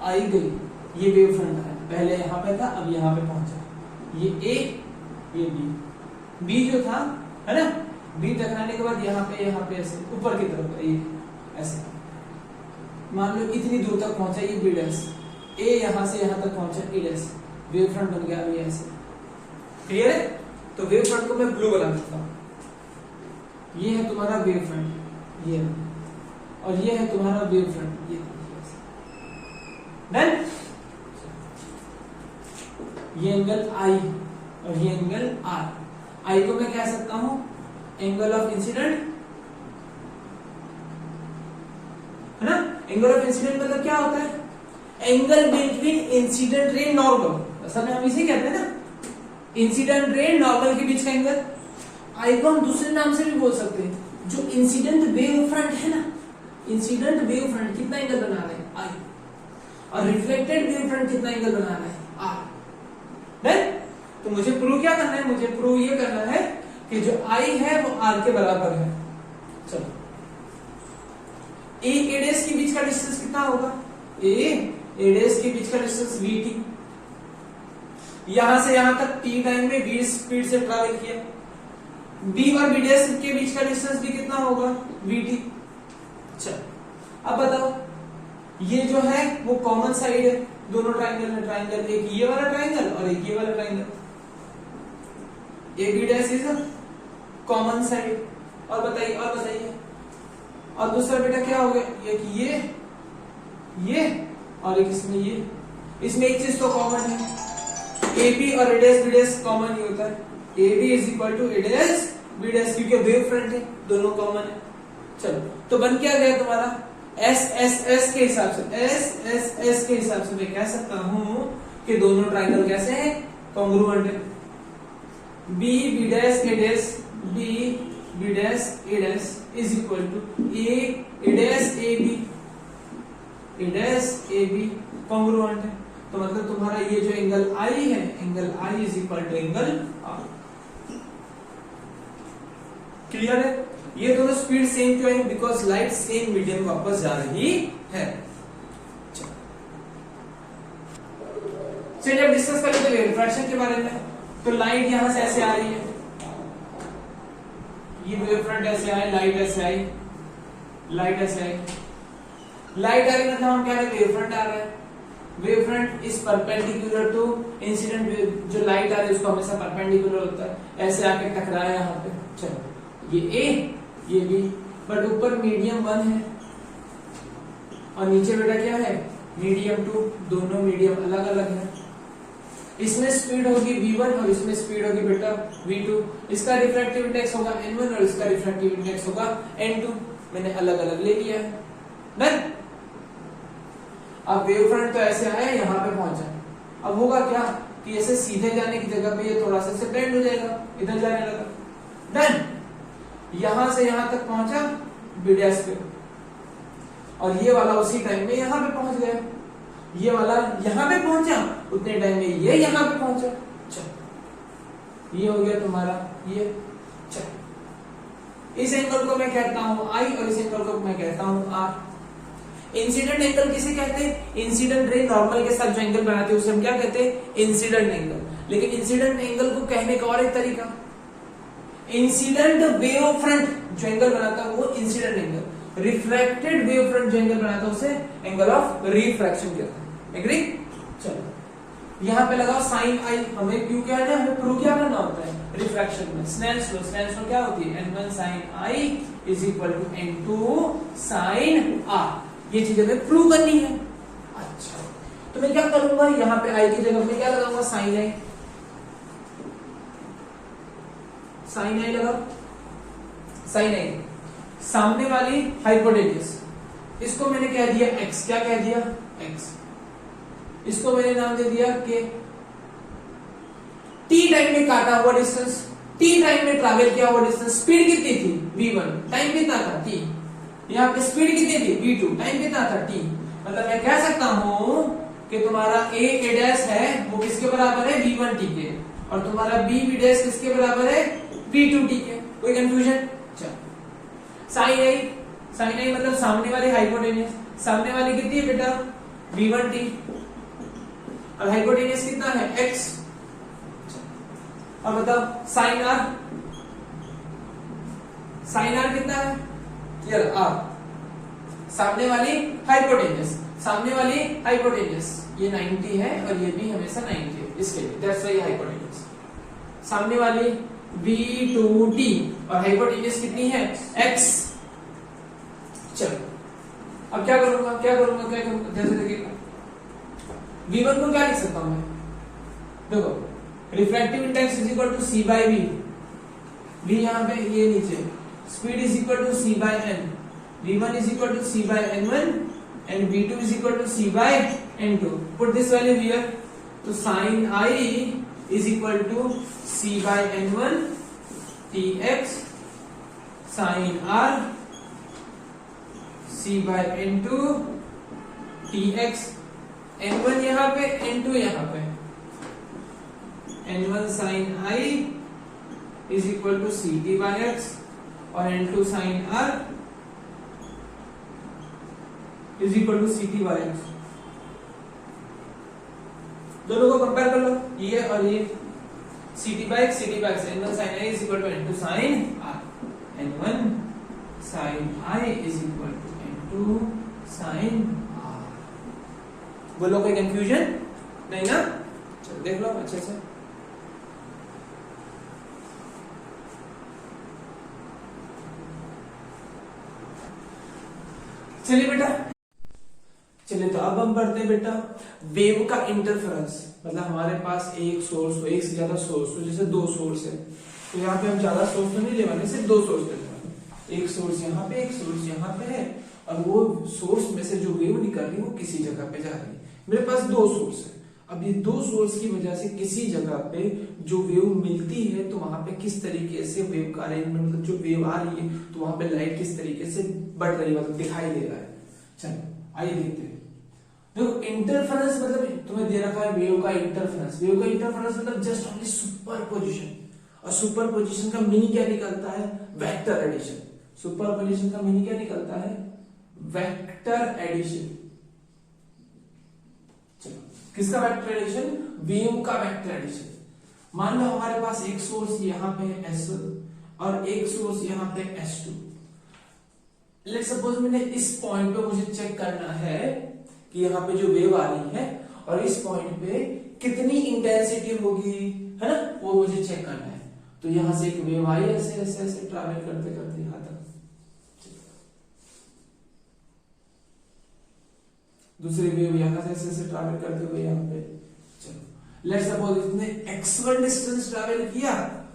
आई गई, ये वेव फ्रंट है, पहले यहां पे था अब यहां पे पहुंचा, ये ए ये बी जो था है ना, बी टकराने के बाद यहाँ पे ऐसे ऊपर की तरफ ये ऐसे, मान लो इतनी दूर तक पहुंचा ये बी डैश, ए यहां से यहां तक पहुंचा ए डैश, वेव फ्रंट बन गया ये ऐसे। क्लियर है? तो वेव फ्रंट को मैं ब्लू बना देता हूं, ये है तुम्हारा वेव फ्रंट, ये और ये है तुम्हारा वेव फ्रंट, ये डन। ये एंगल आई और ये एंगल आर, आई को मैं कह सकता हूं एंगल ऑफ इंसिडेंट, है ना। एंगल ऑफ इंसिडेंट मतलब क्या होता है? Angle between incident ray normal, असल में हम इसे कहते हैं ना, इंसिडेंट रे नॉर्मल के बीच का एंगल। आई को हम दूसरे नाम से भी बोल सकते हैं, जो इंसिडेंट वेव फ्रंट है ना, इंसिडेंट वेव फ्रंट कितना एंगल बना रहा है? आई, और रिफ्लेक्टेड वेव फ्रंट कितना एंगल बना रहा है? आर। नहीं? तो मुझे प्रूव क्या करना है? मुझे प्रूव ये करना है कि जो आई है वो आर के बराबर है। चलो ए डैश के बीच का डिस्टेंस कितना होगा? ए डैश के बीच का डिस्टेंस वीटी, यहां से यहां तक टी टाइम में v स्पीड से ट्रैवल किया। b और b डैश के बीच का डिस्टेंस भी कितना होगा? vt। चल अब बताओ, ये जो है वो कॉमन साइड है दोनों ट्राइंगल में, ट्राइंगल एक ये वाला ट्राइंगल और एक ये वाला triangle, A B dash is common side. और बताइए और दूसरा बेटा क्या हो गया? ये और एक इसमें ये, इसमें एक चीज तो कॉमन है, ए बी और A dash B dash common ही होता है, A B is equal to A dash B dash, क्योंकि वेव फ्रंट है, दोनों कॉमन है। चलो तो बन क्या गया तुम्हारा? एस के हिसाब से मैं कह सकता हूं कि दोनों ट्राइंगल कैसे हैं? कॉन्ग्रुएंट है। B dash A dash, B dash A dash is equal to A dash A B congruent है। तो मतलब तुम्हारा ये जो एंगल आई है, angle i is equal to angle r. Clear है? ये दोनों स्पीड सेम क्यों है? बिकॉज लाइट सेम मीडियम वापस जा रही है। चलिए अब डिस्कस कर लेते हैं रिफ्रैक्शन के बारे में। तो लाइट यहां से ऐसे आ रही है, ये वेव फ्रंट ऐसे आए, लाइट ऐसे आई, लाइट ऐसे आई, लाइट आ रही मतलब हम कह रहे हैं वेव फ्रंट आ रहा है। Wave front is perpendicular to incident wave, जो लाइट आ रही है उसको हमेशा परपेंडिकुलर होता है, ऐसे आके टकराया यहाँ पे। चलो ये ए ये बी, बट ऊपर मीडियम 1 है और नीचे बेटा क्या है? मीडियम 2, दोनों मीडियम अलग अलग है। इसमें स्पीड होगी v1 और इसमें स्पीड होगी बेटा v2। इसका रिफ्रैक्टिव इंडेक्स होगा n1 और इसका रिफ्रैक्टिव इंडेक्स होगा n2। मैंने अलग अलग ले लिया है। डन। अब वेव फ्रंट तो ऐसे आया, यहाँ पे पहुंचा, अब होगा क्या कि ऐसे सीधे जाने की जगह पे ये थोड़ा सा बेंड हो जाएगा, इधर जाने लगा। डन। यहां से यहां तक पहुंचा बी डैश पे, और ये वाला उसी टाइम में यहां पे पहुंच गया, ये वाला यहां पे पहुंचा, उतने टाइम में ये यहां पे पहुंचा। चल ये हो गया तुम्हारा ये। चल इस एंगल को मैं कहता हूं आई और इस एंगल को मैं कहता हूं आर। इंसिडेंट एंगल किसे कहते हैं? इंसिडेंट रे नॉर्मल के साथ जो एंगल बनाते हैं उसे हम क्या कहते हैं? Incident angle. लेकिन इंसिडेंट एंगल को कहने का और एक तरीका, इंसिडेंट वेव फ्रंट जो एंगल बनाता है वो incident angle, refracted wave front जो एंगल बनाता है उसे एंगल ऑफ रिफ्रैक्शन कहते हैं। एग्री? चलो यहाँ पे लगाओ साइन आई, हमें क्यों क्या है, हमें प्रूव क्या करना होता है रिफ्रैक्शन में, स्नेल्स लॉ क्या होती है, n1 sin i is equal to n2 sin r, ये चीज हमें प्रूव करनी है। अच्छा तो मैं क्या करूंगा, यहाँ पे i की जगह पे क्या लगाऊंगा, sin i, sin i लगाओ, sin i सामने वाली हाइपोटेन्यूज, इसको मैंने क्या दिया x, क्या कह दिया x, इसको मैंने नाम दे दिया कि t टाइम में काटा हुआ डिस्टेंस, t टाइम में ट्रैवल किया हुआ डिस्टेंस, स्पीड कितनी थी v1, टाइम कितना था t, यहाँ पे स्पीड कितनी थी v2, टाइम कितना था t, मतलब मैं कह सकता हूं कि तुम्हारा a डैश है वो किसके बराबर है v1 t के, और तुम्हारा b डैश किसके बराबर है v2 t के, कोई कंफ्यूजन। साइन आई मतलब सामने वाली हाइपोटेन्यूज, सामने वाली कितनी है बेटा v1 t, और हाइपोटेन्यूज कितना है x, और बताओ साइन आर कितना है, क्लियर r, सामने वाली हाइपोटेन्यूज ये 90 है और ये भी हमेशा 90 है, इसके लिए दैट्स वाई हाइपोटेन्यूज, सामने वाली v2t और हाइपोटेन्यूज कितनी है x। चलो अब क्या करूंगा जैसे देखिए v1 को क्या लिख सकता हूं मैं, देखो refractive index is equal to c by v यहाँ पे ये नीचे, speed is equal to c by n, v1 is equal to c by n1 and v2 is equal to c by n2, put this value here, तो sin i is equal to c by n1 tx sin r c by n2 tx, n1 यहाँ पे n2 यहाँ पे, n1 sin i is equal to ct by x और n2 sin r is equal to ct by x, दोनों को compare कर लो, ये और ये, ct by x n1 sin i is equal to n2 sin r, n1 sin i is equal to n2 sin r, बोलो कोई confusion नहीं ना, चलो देख लो अच्छे से। चलिए बेटा, चलिए तो अब हम पढ़ते हैं बेटा वेव का इंटरफेरेंस, मतलब हमारे पास एक सोर्स हो, एक से ज्यादा सोर्स हो, जैसे दो सोर्स है तो यहाँ पे हम ज्यादा सोर्स तो नहीं ले वाले, सिर्फ दो सोर्स लेने वाले, एक सोर्स यहाँ पे एक सोर्स यहाँ पे है, और वो सोर्स में से जो वेव निकल रही है वो किसी जगह पे जा रही है, मेरे पास दो सोर्स है, अब ये दो सोर्स की वजह से किसी जगह पे जो वेव मिलती है तो वहां पे किस तरीके से वेव का अरेंजमेंट, मतलब जो वेव आ रही है तो वहां पे लाइट किस तरीके से बढ़ रही है, मतलब दिखाई दे रहा है। चलो आइए देखते हैं, देखो इंटरफेरेंस मतलब तुम्हें दे रखा है वेव का इंटरफेरेंस मतलब जस्ट ओनली सुपरपोजिशन, और सुपरपोजिशन का मीनिंग क्या निकलता है, वेक्टर एडिशन, सुपरपोजिशन का मीनिंग क्या निकलता है, वेक्टर एडिशन। चलो किसका वेक्टर एडिशन, वेव का वेक्टर एडिशन। मान लो हमारे पास एक सोर्स यहाँ पे है S1 और एक सोर्स यहाँ पे S2, लेट्स सपोज मैंने इस पॉइंट पे मुझे चेक करना है कि यहाँ पे जो वेव आ रही है और इस पॉइंट पे कितनी इंटेंसिटी होगी, है ना, वो मुझे चेक करना है। तो यहां से एक वेव आई ऐसे ऐसे ऐसे ट्रैवल करते करते यहां तक, दूसरी वेव यहां से ऐसे ऐसे ट्रैवल करते हुए यहाँ पे, चलो लेट्स सपोज इसने x1 डिस्टेंस ट्रैवल किया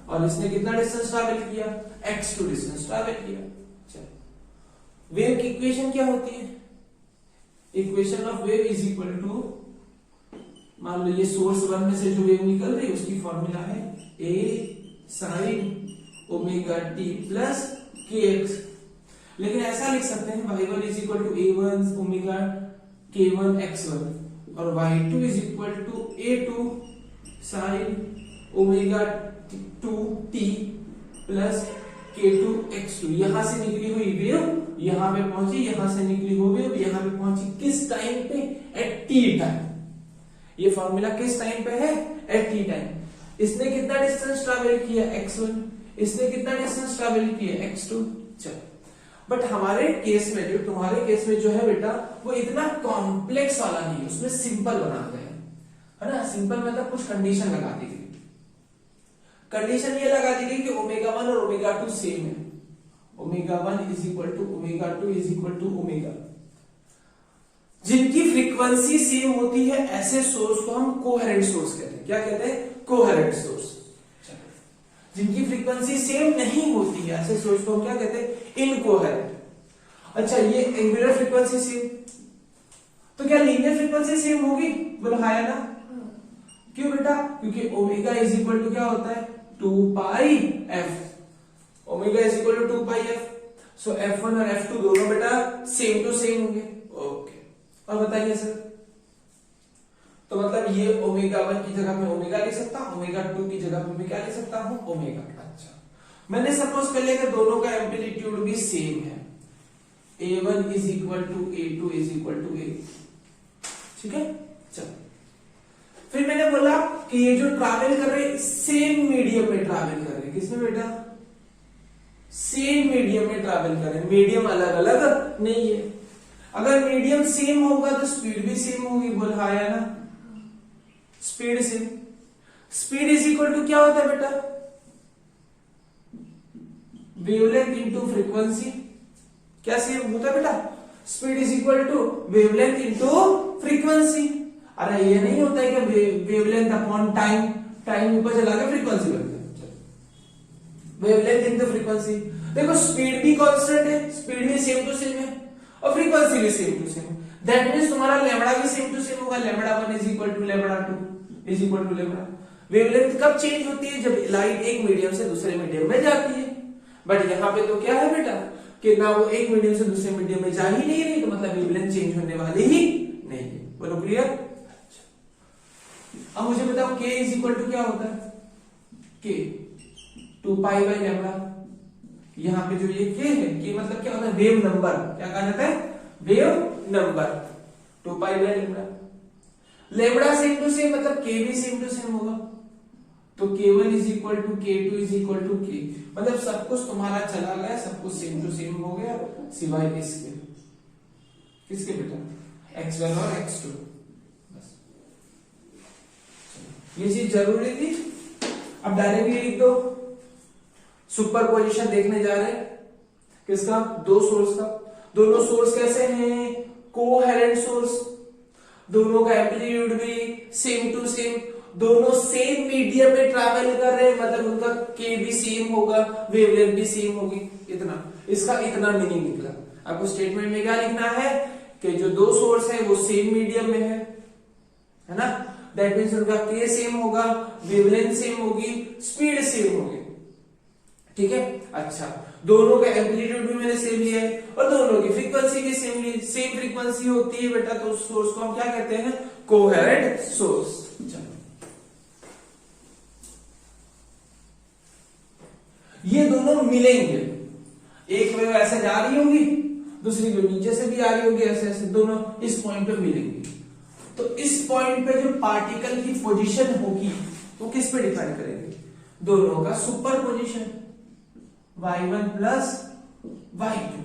और इसने कितना डिस्टेंस ट्रैवल किया, x2 डिस्टेंस ट्रैवल किया। चलो वेव की इक्वेशन क्या होती है, equation of wave is equal to, मान लो ये सोर्स 1 में से जो वेव निकल रही है उसकी फॉर्मूला है a sin omega t plus kx, लेकिन ऐसा लिख सकते हैं y1 is equal to a1 omega k1 x1 और y2 is equal to a2 sin omega 2t plus k2 x2। यहां से निकली हुई वेव यहां पे पहुंची, यहां से निकली हुई वेव यहां पे पहुंची, किस टाइम पे, एट t टाइम। ये फॉर्मूला किस टाइम पे है, एट t टाइम। इसने कितना डिस्टेंस ट्रैवल किया x1, इसने कितना डिस्टेंस ट्रैवल किया x2। चलो बट हमारे केस में, जो तुम्हारे केस में जो है बेटा वो इतना कॉम्प्लेक्स वाला नहीं है, उसमें सिंपल बनाते हैं। है ना। सिंपल मतलब कुछ कंडीशन लगा दी गई, कंडीशन ये लगा दी गई कि ओमेगा 1 और ओमेगा 2 सेम है, omega 1 is equal to omega 2 is equal to omega. जिनकी फ्रीक्वेंसी सेम होती है ऐसे सोर्स को हम कोहेरेंट सोर्स कहते हैं। क्या कहते हैं? Coherent source. जिनकी फ्रीक्वेंसी सेम नहीं होती है ऐसे सोर्स को हम क्या कहते हैं? इनकोहेरेंट। अच्छा, ये एंगुलर फ्रीक्वेंसी सेम, तो क्या लीनियर फ्रीक्वेंसी सेम होगी? बोलो हाँ या ना। क्यों बेटा? क्योंकि ओमेगा इज इक्वल टू क्या होता है? 2 pi F. Omega is equal to 2 pi F. So F1 और F2 दोनों बेटा सेम टू सेम होंगे। ओके, और बताइए सर, तो मतलब ये ओमेगा 1 की जगह में ओमेगा ले सकता हूं, ओमेगा 2 की जगह में मैं क्या ले सकता हूं? ओमेगा। अच्छा, मैंने सपोज कर लिया कि दोनों का एम्पलीट्यूड भी सेम है, A1 is equal to A2 is equal to A। ठीक है, चलो फिर मैंने बोला कि ये जो ट्रैवल कर रहे सेम मीडियम में ट्रैवल कर रहे, किसमें बेटा? सेम मीडियम में ट्रैवल कर रहे, मीडियम अलग अलग नहीं है। अगर मीडियम सेम होगा तो स्पीड भी सेम होगी। बोल हाँ या ना। Speed same. Speed is equal to क्या होता है बेटा? Wavelength into frequency. क्या सेम होता है बेटा? Speed is equal to wavelength into frequency. अरे ये नहीं होता है कि वेवलेंथ अपॉन टाइम, टाइम ऊपर चला के फ्रीक्वेंसी बन जाए। Wavelength into frequency. देखो स्पीड भी कांस्टेंट है, स्पीड भी सेम टू सेम है और फ्रीक्वेंसी भी same to same. That means तुम्हारा लैम्बडा भी सेम टू सेम होगा। Lambda 1 is equal to lambda 2 is equal to lambda. Wavelength कब चेंज होती है? जब लाइट एक मीडियम से दूसरे मीडियम में जाती है। बट यहाँ पे तो क्या है बेटा कि ना वो एक मीडियम से दूसरे मीडियम में जा ही नहीं रही, तो मतलब वेवलेंथ चेंज होने वाली ही नहीं है। बोलो क्लियर? अब मुझे बताओ k इज इक्वल टू क्या होता है? k 2 pi by lambda. यहाँ पे जो ये k है, k मतलब क्या होता है? Wave number. क्या कहा जाता है? Wave number. 2 pi by lambda. Lambda same to same मतलब k भी सेम टू सेम होगा, तो k1 is equal to k2 is equal to k। मतलब सब कुछ तुम्हारा चला गया, सब कुछ सेम टू सेम हो गया सिवाय इसके। किसके बेटा? x1 और x2। बस ये चीज जरूरी थी। अब डायरेक्टली लिख दो। सुपरपोजिशन देखने जा रहे हैं किसका? दो सोर्स का। दोनों सोर्स कैसे हैं? Coherent source. दोनों का एम्पलीट्यूड भी सेम टू सेम, दोनों सेम मीडियम में ट्रैवल कर रहे हैं, मतलब उनका k भी सेम होगा, वेवलेंथ भी सेम होगी। इतना, इसका इतना मीनिंग निकला। आपको स्टेटमेंट में क्या लिखना है कि जो दो सोर्स है वो सेम मीडियम में है ना। दैट मींस उनका k सेम होगा, वेवलेंथ सेम होगी, स्पीड सेम होगी। ठीक है। अच्छा, दोनों का एम्पलीट्यूड भी मैंने सेम लिया है और दोनों की फ्रीक्वेंसी भी सेम ली। सेम फ्रीक्वेंसी होती है बेटा तो उस सोर्स को हम क्या कहते हैं? Coherent source. ये दोनों मिलेंगे, एक वेव ऐसे जा रही होगी, दूसरी वेव नीचे से भी आ रही होगी, ऐसे ऐसे दोनों इस पॉइंट पे मिलेंगे। तो इस पॉइंट पे जो पार्टिकल की पोजीशन होगी वो किस पे डिपेंड करेगी? दोनों का super position, y1 plus y2।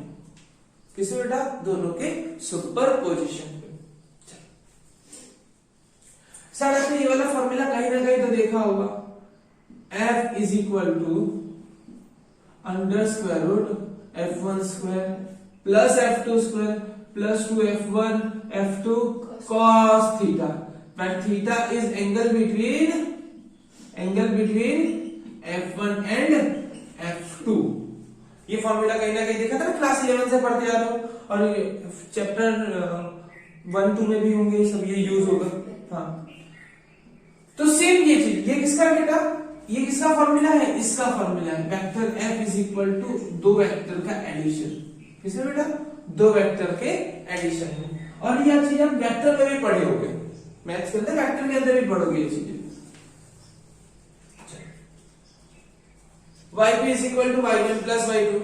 किस बेटा? दोनों के सुपर पोजिशन पे। सर आपने ये वाला फॉर्मूला कहीं ना कहीं तो देखा होगा। F is equal to under square root F1 square plus F2 square plus 2F1 F2 cos theta, but theta is angle between F1 and F2। ये फॉर्मूला कहीं ना कहीं देखा था ना, क्लास 11 से पढ़ते आ रहे हो, और चैप्टर 1-2 में भी होंगे सब, ये यूज होगा। हाँ, तो सेम ये चीज, ये किसका है बेटा? ये किसका फॉर्मूला है? इसका फॉर्मूला है। Vector F is equal to दो वेक्टर का एडिशन। किसमें बेटा? दो वेक्टर के एडिशन में। और यह चीज आप वेक्टर में भी पढ़े होंगे, मैथ्स के अंदर वेक्टर के अंदर भी पढ़ोगे ये चीजें। y2 is equal to y1 plus y2।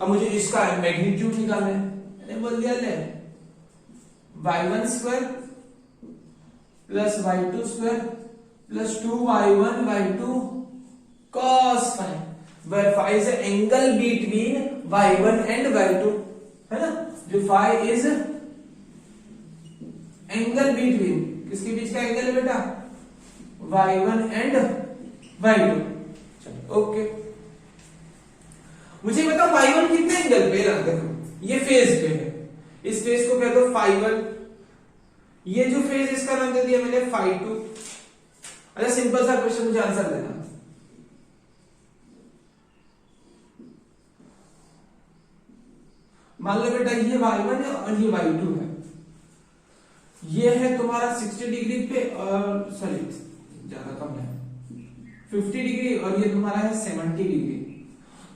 अब मुझे इसका मैग्नीट्यूड निकालना है, मैंने बोल दिया ले y1 square plus y2 square plus 2y1 y2 cos phi, where phi is the angle between y1 and y2, है ना। जो phi is angle between किसके बीच का एंगल है बेटा? y1 and y2। चलो ओके, मुझे बताओ y1 कितने एंगल पे है? देखो ये फेज पे है, इस फेज को कह दो φ1, ये जो फेज इसका नाम दे दिया मैंने φ2। अच्छा सिंपल सा क्वेश्चन, मुझे आंसर देना। मान लो बेटा ये y1 है और ये y2 है, ये है तुम्हारा 60 डिग्री पे और सॉरी ज्यादा कम है 50 डिग्री, और ये तुम्हारा है 70 डिग्री।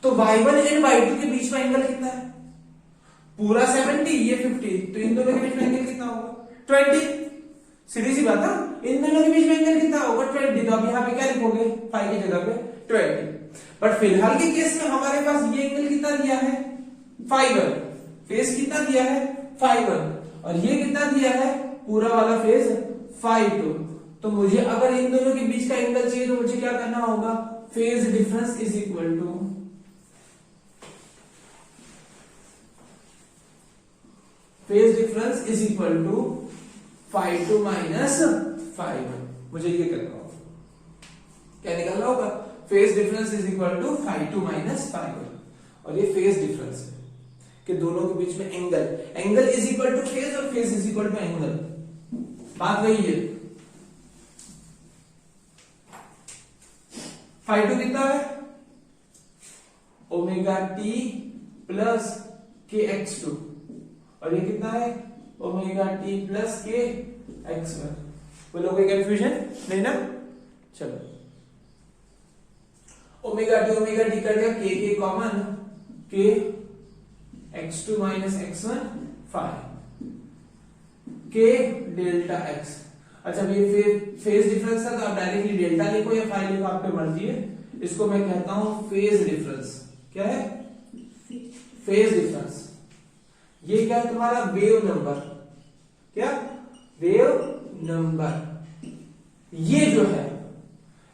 तो y1 एंड y2 के बीच में एंगल कितना है? पूरा 70, ये 50, तो इन दोनों के बीच में एंगल कितना होगा? 20। सीधी सी बात है, इन दोनों के बीच में एंगल कितना होगा? 20। तो अब यहाँ पे क्या लिखोगे? फाई की जगह पे 20। बट फिलहाल के केस में हमारे पास ये एंगल कितना दिया है? φ1। फेज कितना दिया है? φ1। और ये कितना दिया है? पूरा वाला फेज φ2। तो मुझे अगर इन दोनों के बीच का एंगल चाहिए तो मुझे क्या करना होगा? Phase difference is equal to φ2 minus φ1। मुझे ये करना होगा, क्या निकालना होगा? Phase difference is equal to φ2 minus φ1। और ये फेज डिफरेंस है कि दोनों के बीच में angle is equal to phase और phase is equal to angle. बात वही है। φ2 कितना है? ओमेगा टी प्लस के x2, और ये कितना है? ओमेगा टी प्लस के x1। बोलो कोई कंफ्यूजन नहीं ना? चलो ओमेगा टी कर दिया, के कॉमन, के x2 माइनस x1 फाई के डेल्टा x। अच्छा ये फेज डिफरेंस था तो आप डायरेक्टली डेल्टा लिखो या फाई लिखो, आप पे मर्जी है। इसको मैं कहता हूं फेज डिफरेंस। क्या है? Phase difference. ये क्या है तुम्हारा? Wave number. क्या? Wave number. ये जो है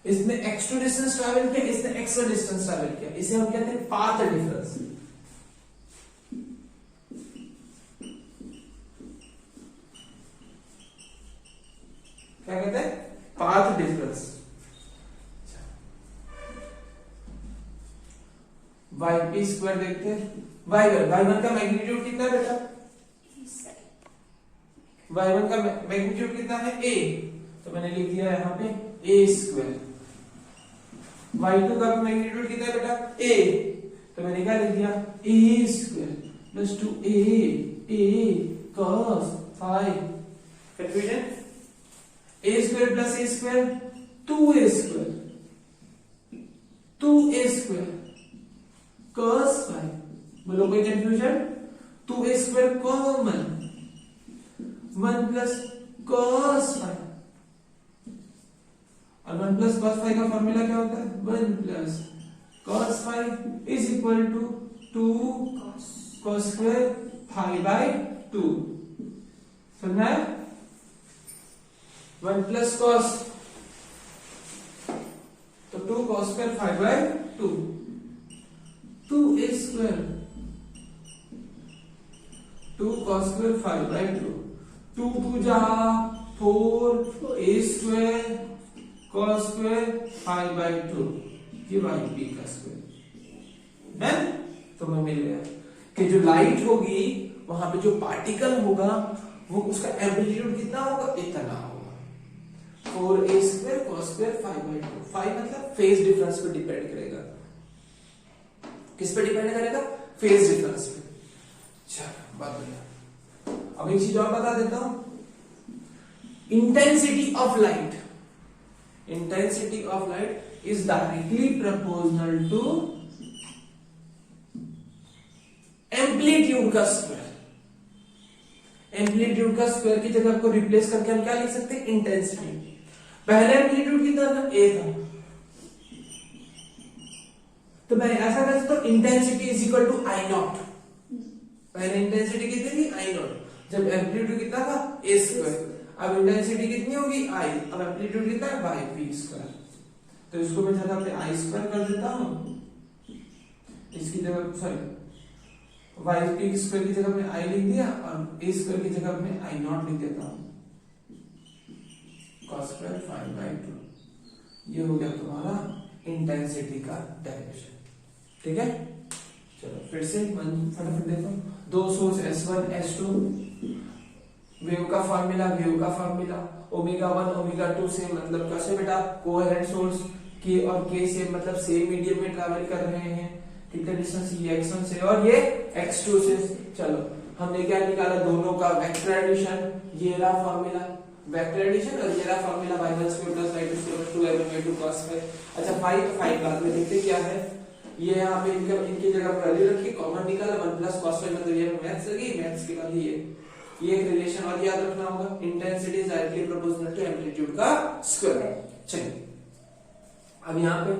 इसने x2 डिस्टेंस ट्रैवल किया, इसने x1 डिस्टेंस ट्रैवल किया, इसे हम कहते हैं पाथ डिफरेंस। क्या कहते हैं? Path difference. yp स्क्वायर देखते हैं। y1 का मैग्नीट्यूड कितना है बेटा? y1 का मैग्नीट्यूड कितना है? a, तो मैंने लिख दिया यहाँ पे a स्क्वायर। y2 का मैग्नीट्यूड कितना है बेटा? a, तो मैंने क्या लिख दिया? a square plus 2a cos phi। Confusion? a square plus a square 2a square cos phi। बोलो कोई confusion? 2a square common, 1 plus cos phi, और 1 प्लस cos phi का फॉर्मूला क्या होता है? 1 plus cos phi is equal to 2 cos square phi by 2। समझा है? 1 plus cos, तो 2 cos square phi by 2, 2a square 2 cos square phi by 2, 2 2 जा 4 a square cos square phi by 2, ये yp का स्क्वायर। डन? तो मैं मिल गया कि जो लाइट होगी वहां पे जो पार्टिकल होगा वो उसका एम्पलीट्यूड कितना होगा? इतना होगा। 4a square cos square phi by 2। phi मतलब फेज डिफरेंस पे डिपेंड करेगा। किस पे डिपेंड करेगा? फेज डिफरेंस पे। चलो बात बढ़िया। अब एक चीज और बता देता हूं, intensity of light is directly proportional to amplitude का स्क्वायर। एम्पलीट्यूड का स्क्वायर की जगह को रिप्लेस करके हम क्या लिख सकते हैं? इंटेंसिटी। पहले एम्पलीट्यूड कितना था? a था, तो मैं ऐसा कर सकता हूं intensity is equal to I nought. पहले इंटेंसिटी कितनी थी? आई नॉट। जब एम्पलीट्यूड कितना था? a square. अब इंटेंसिटी कितनी होगी? i। अब एम्पलीट्यूड कितना है? By p square. तो इसको मैं जगह पे i स्क्वायर कर देता हूं, इसकी जगह सॉरी yp स्क्वायर की जगह में i लिख दिया और a स्क्वायर की जगह में i नॉट लिख देता हूं। cos square 5/2। ये हो गया तुम्हारा इंटेंसिटी का डेरिवेशन। ठीक है, चलो फिर से फटाफट देखो। दो सोर्स S1 S2, वेव का फॉर्मूला ओमेगा 1 ओमेगा 2 से मतलब कैसे बेटा, कोहेरेंट सोर्स के और के से मतलब सेम मीडियम में ट्रैवल कर रहे हैं। कितना डिस्टेंस, ये x1 से और ये x2 से। चलो हमने क्या निकाला, दोनों का वेक्टर एडिशन, ये रहा फॉर्मूला वेक्टर एडिशन, और ये रहा formula y1 square plus y2 square 2m/2 cos square. अच्छा 5 तो 5 बाद में देखते क्या है। ये यहाँ पे इनकी जगह पर वैल्यू रखी, कॉमन निकाला 1 प्लस cos स्क्वायर, मतलब ये मैथ्स लगी, मैथ्स के बाद ये एक रिलेशन और याद रखना होगा, intensity is directly proportional to amplitude का स्क्वायर। चलिए अब यहाँ पे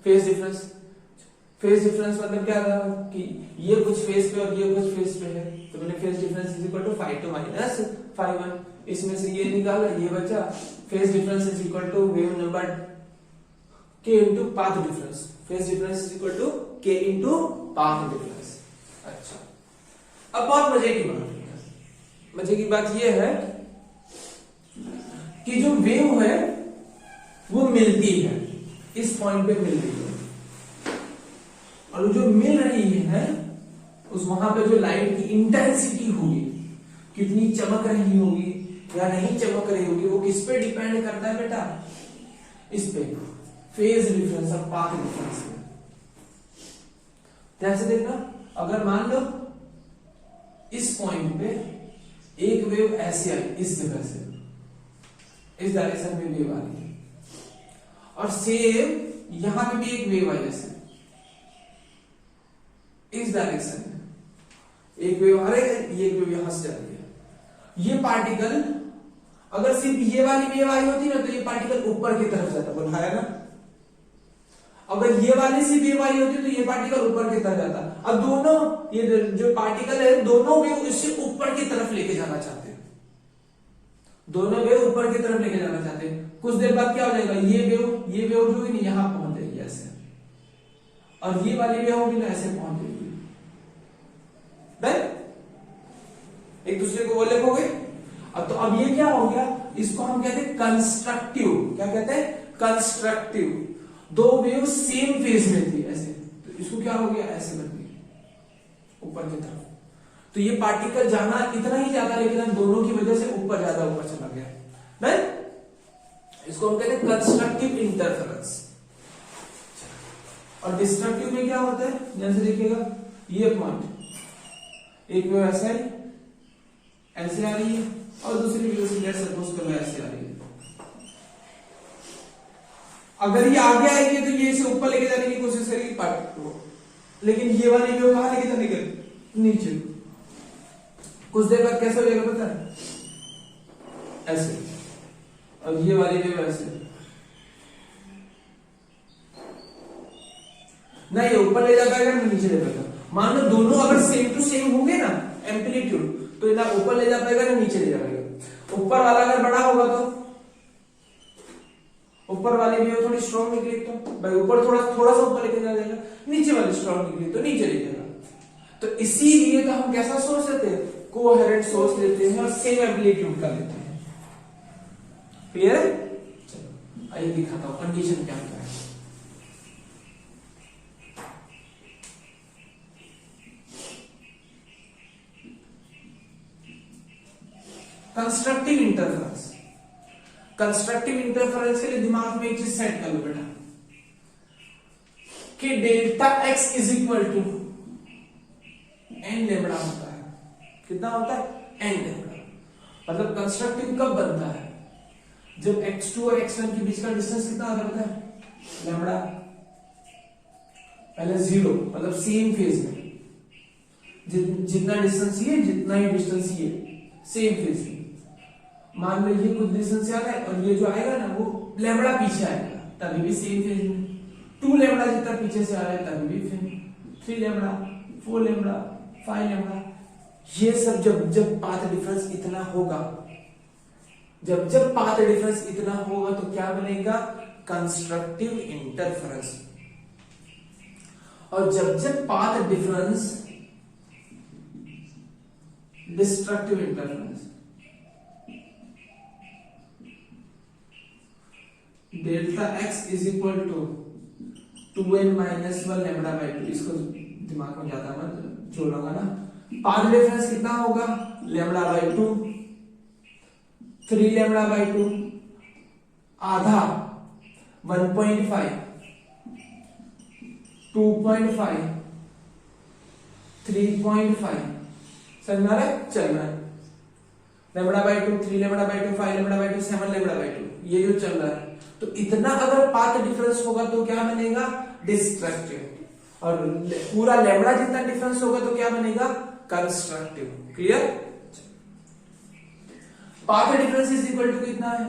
फेज डिफरेंस मतलब क्या था कि ये कुछ फेज पे और ये कुछ फेज पे है, तो मैंने phase difference is equal to 5 minus 5/1, इसमें से ये निकाला, ये बचा। Phase difference is equal to wave number k into path difference, phase difference is equal to k into path difference. अच्छा अब बहुत मजे की बात ये है कि जो वेव है वो मिलती है, इस पॉइंट पे मिल रही है, और जो मिल रही है उस वहां पे जो लाइट की इंटेंसिटी होगी, कितनी चमक रही होगी या नहीं चमक रही होगी, वो किस पे डिपेंड करता है बेटा, इस पे फेज डिफरेंस और पाथ डिफरेंस पे। ध्यान से देखना, अगर मान लो इस पॉइंट पे एक वेव ऐसे आई, इस जगह से इस डायरेक्शन में वेव आ रही है, और सेम यहां पे भी एक वेव आई ऐसे इस डायरेक्शन में एक वेव आ रही है, ये वेव यहां से जा रही है। ये पार्टिकल अगर सिर्फ ये वाली वेव आई होती ना तो ये पार्टिकल ऊपर की तरफ जाता, बोला है ना। अगर ये वाली सी वेव आई होती तो ये पार्टिकल ऊपर की तरफ जाता। अब दोनों ये जो पार्टिकल है दोनों वेव इससे ऊपर की तरफ लेके जाना चाहते हैं, दोनों वेव ऊपर की तरफ लेके जाना चाहते हैं। कुछ देर बाद क्या हो जाएगा, ये वेव जो होगी ना यहां पहुंच जाएगी ऐसे, और ये वाली वेव होगी ना ऐसे पहुंच जाएगी, एक दूसरे को वो लिखोगे। अब तो अब ये क्या हो गया, इसको हम कहते हैं कंस्ट्रक्टिव। क्या कहते हैं, कंस्ट्रक्टिव। दो वेव सेम फेज में थी ऐसे, तो इसको क्या हो गया, ऐसे बन गई ऊपर की तरफ। तो ये पार्टिकल जाना इतना ही ज्यादा, लेकिन हम दोनों की वजह से ऊपर ज्यादा ऊपर चला गया, इसको हम कहते हैं कंस्ट्रक्टिव इंटरफेरेंस। और डिस्ट्रक्टिव में क्या होता है, जैसे देखिएगा ये पॉइंट एक वेव ऐसे आ रही है और दूसरी वेव से लेट्स सपोज करो ऐसे आ रही है। अगर ये आगे आएगी तो ये इसे ऊपर लेके जाने की कोशिश करेगी पार्टिकल को, लेकिन ये वाली वेव कहां लेके जाने की, नीचे। कुछ देर बाद कैसे हो जाएगा पता है, ऐसे, और ये वाली वेव ऐसे। ना ये ऊपर ले जा पाएगा ना नीचे ले पाएगा। मान लो दोनों अगर सेम टू सेम होंगे ना एम्पलीट्यूड, तो ना ऊपर ले जा पाएगा ना नीचे ले जा पाएगा। ऊपर वाला अगर बड़ा होगा तो ऊपर वाली वेव थोड़ी स्ट्रॉन्ग निकली तो भाई ऊपर थोड़ा सा ऊपर लेके जाएगा, नीचे वाली स्ट्रॉन्ग निकली तो नीचे ले जाएगा। तो इसीलिए तो हम कैसा सोर्स लेते हैं, कोहेरेंट सोर्स लेते हैं और सेम एम्पलीट्यूड का लेते हैं। क्लियर है, चलो आइए दिखाता हूं कंडीशन क्या है। Constructive interference. कंस्ट्रक्टिव इंटरफेरेंस के लिए दिमाग में एक चीज सेट कर लो बेटा कि delta x is equal to n lambda होता है। कितना होता है, एन लेमड़ा। मतलब कंस्ट्रक्टिव कब बनता है, जब x2 और x1 के बीच का डिस्टेंस कितना होता है, लेमड़ा। पहले 0 मतलब सेम फेज में, जितना डिस्टेंस ये जितना ही डिस्टेंस ये सेम फेज में। मान लो ये कुछ डिस्टेंस आ रहा है और ये जो आएगा ना वो लेमड़ा पीछे आएगा, तभी भी सेम फेज में। 2 लेमड़ा जितना पीछे से आ रहा है तभी भी सेम। 3 लेमड़ा, 4 लेमड़ा, 5 लेमड़ा, ये सब जब पाथ डिफरेंस इतना होगा, जब पाथ डिफरेंस इतना होगा तो क्या बनेगा, कंस्ट्रक्टिव इंटरफेरेंस। और जब path difference destructive interference. Delta x is equal to 2n minus 1 lambda by 2। इसको दिमाग में ज्यादा मत जोड़ोगा ना। पाथ डिफरेंस कितना होगा, लैम्बडा बाई 2, 3 लैम्बडा बाई 2, आधा 1.5, 2.5, 3.5, समझ में आ रहा है? चल रहा है lambda by 2, 3 lambda by 2, 5 lambda by 2, 7 lambda by 2, ये जो चल रहा है। तो इतना अगर पाथ डिफरेंस होगा तो क्या बनेगा, डिस्ट्रक्टिव। और पूरा लैम्बडा जितना डिफरेंस होगा तो क्या बनेगा, constructive. Clear? Path difference is equal to कितना है,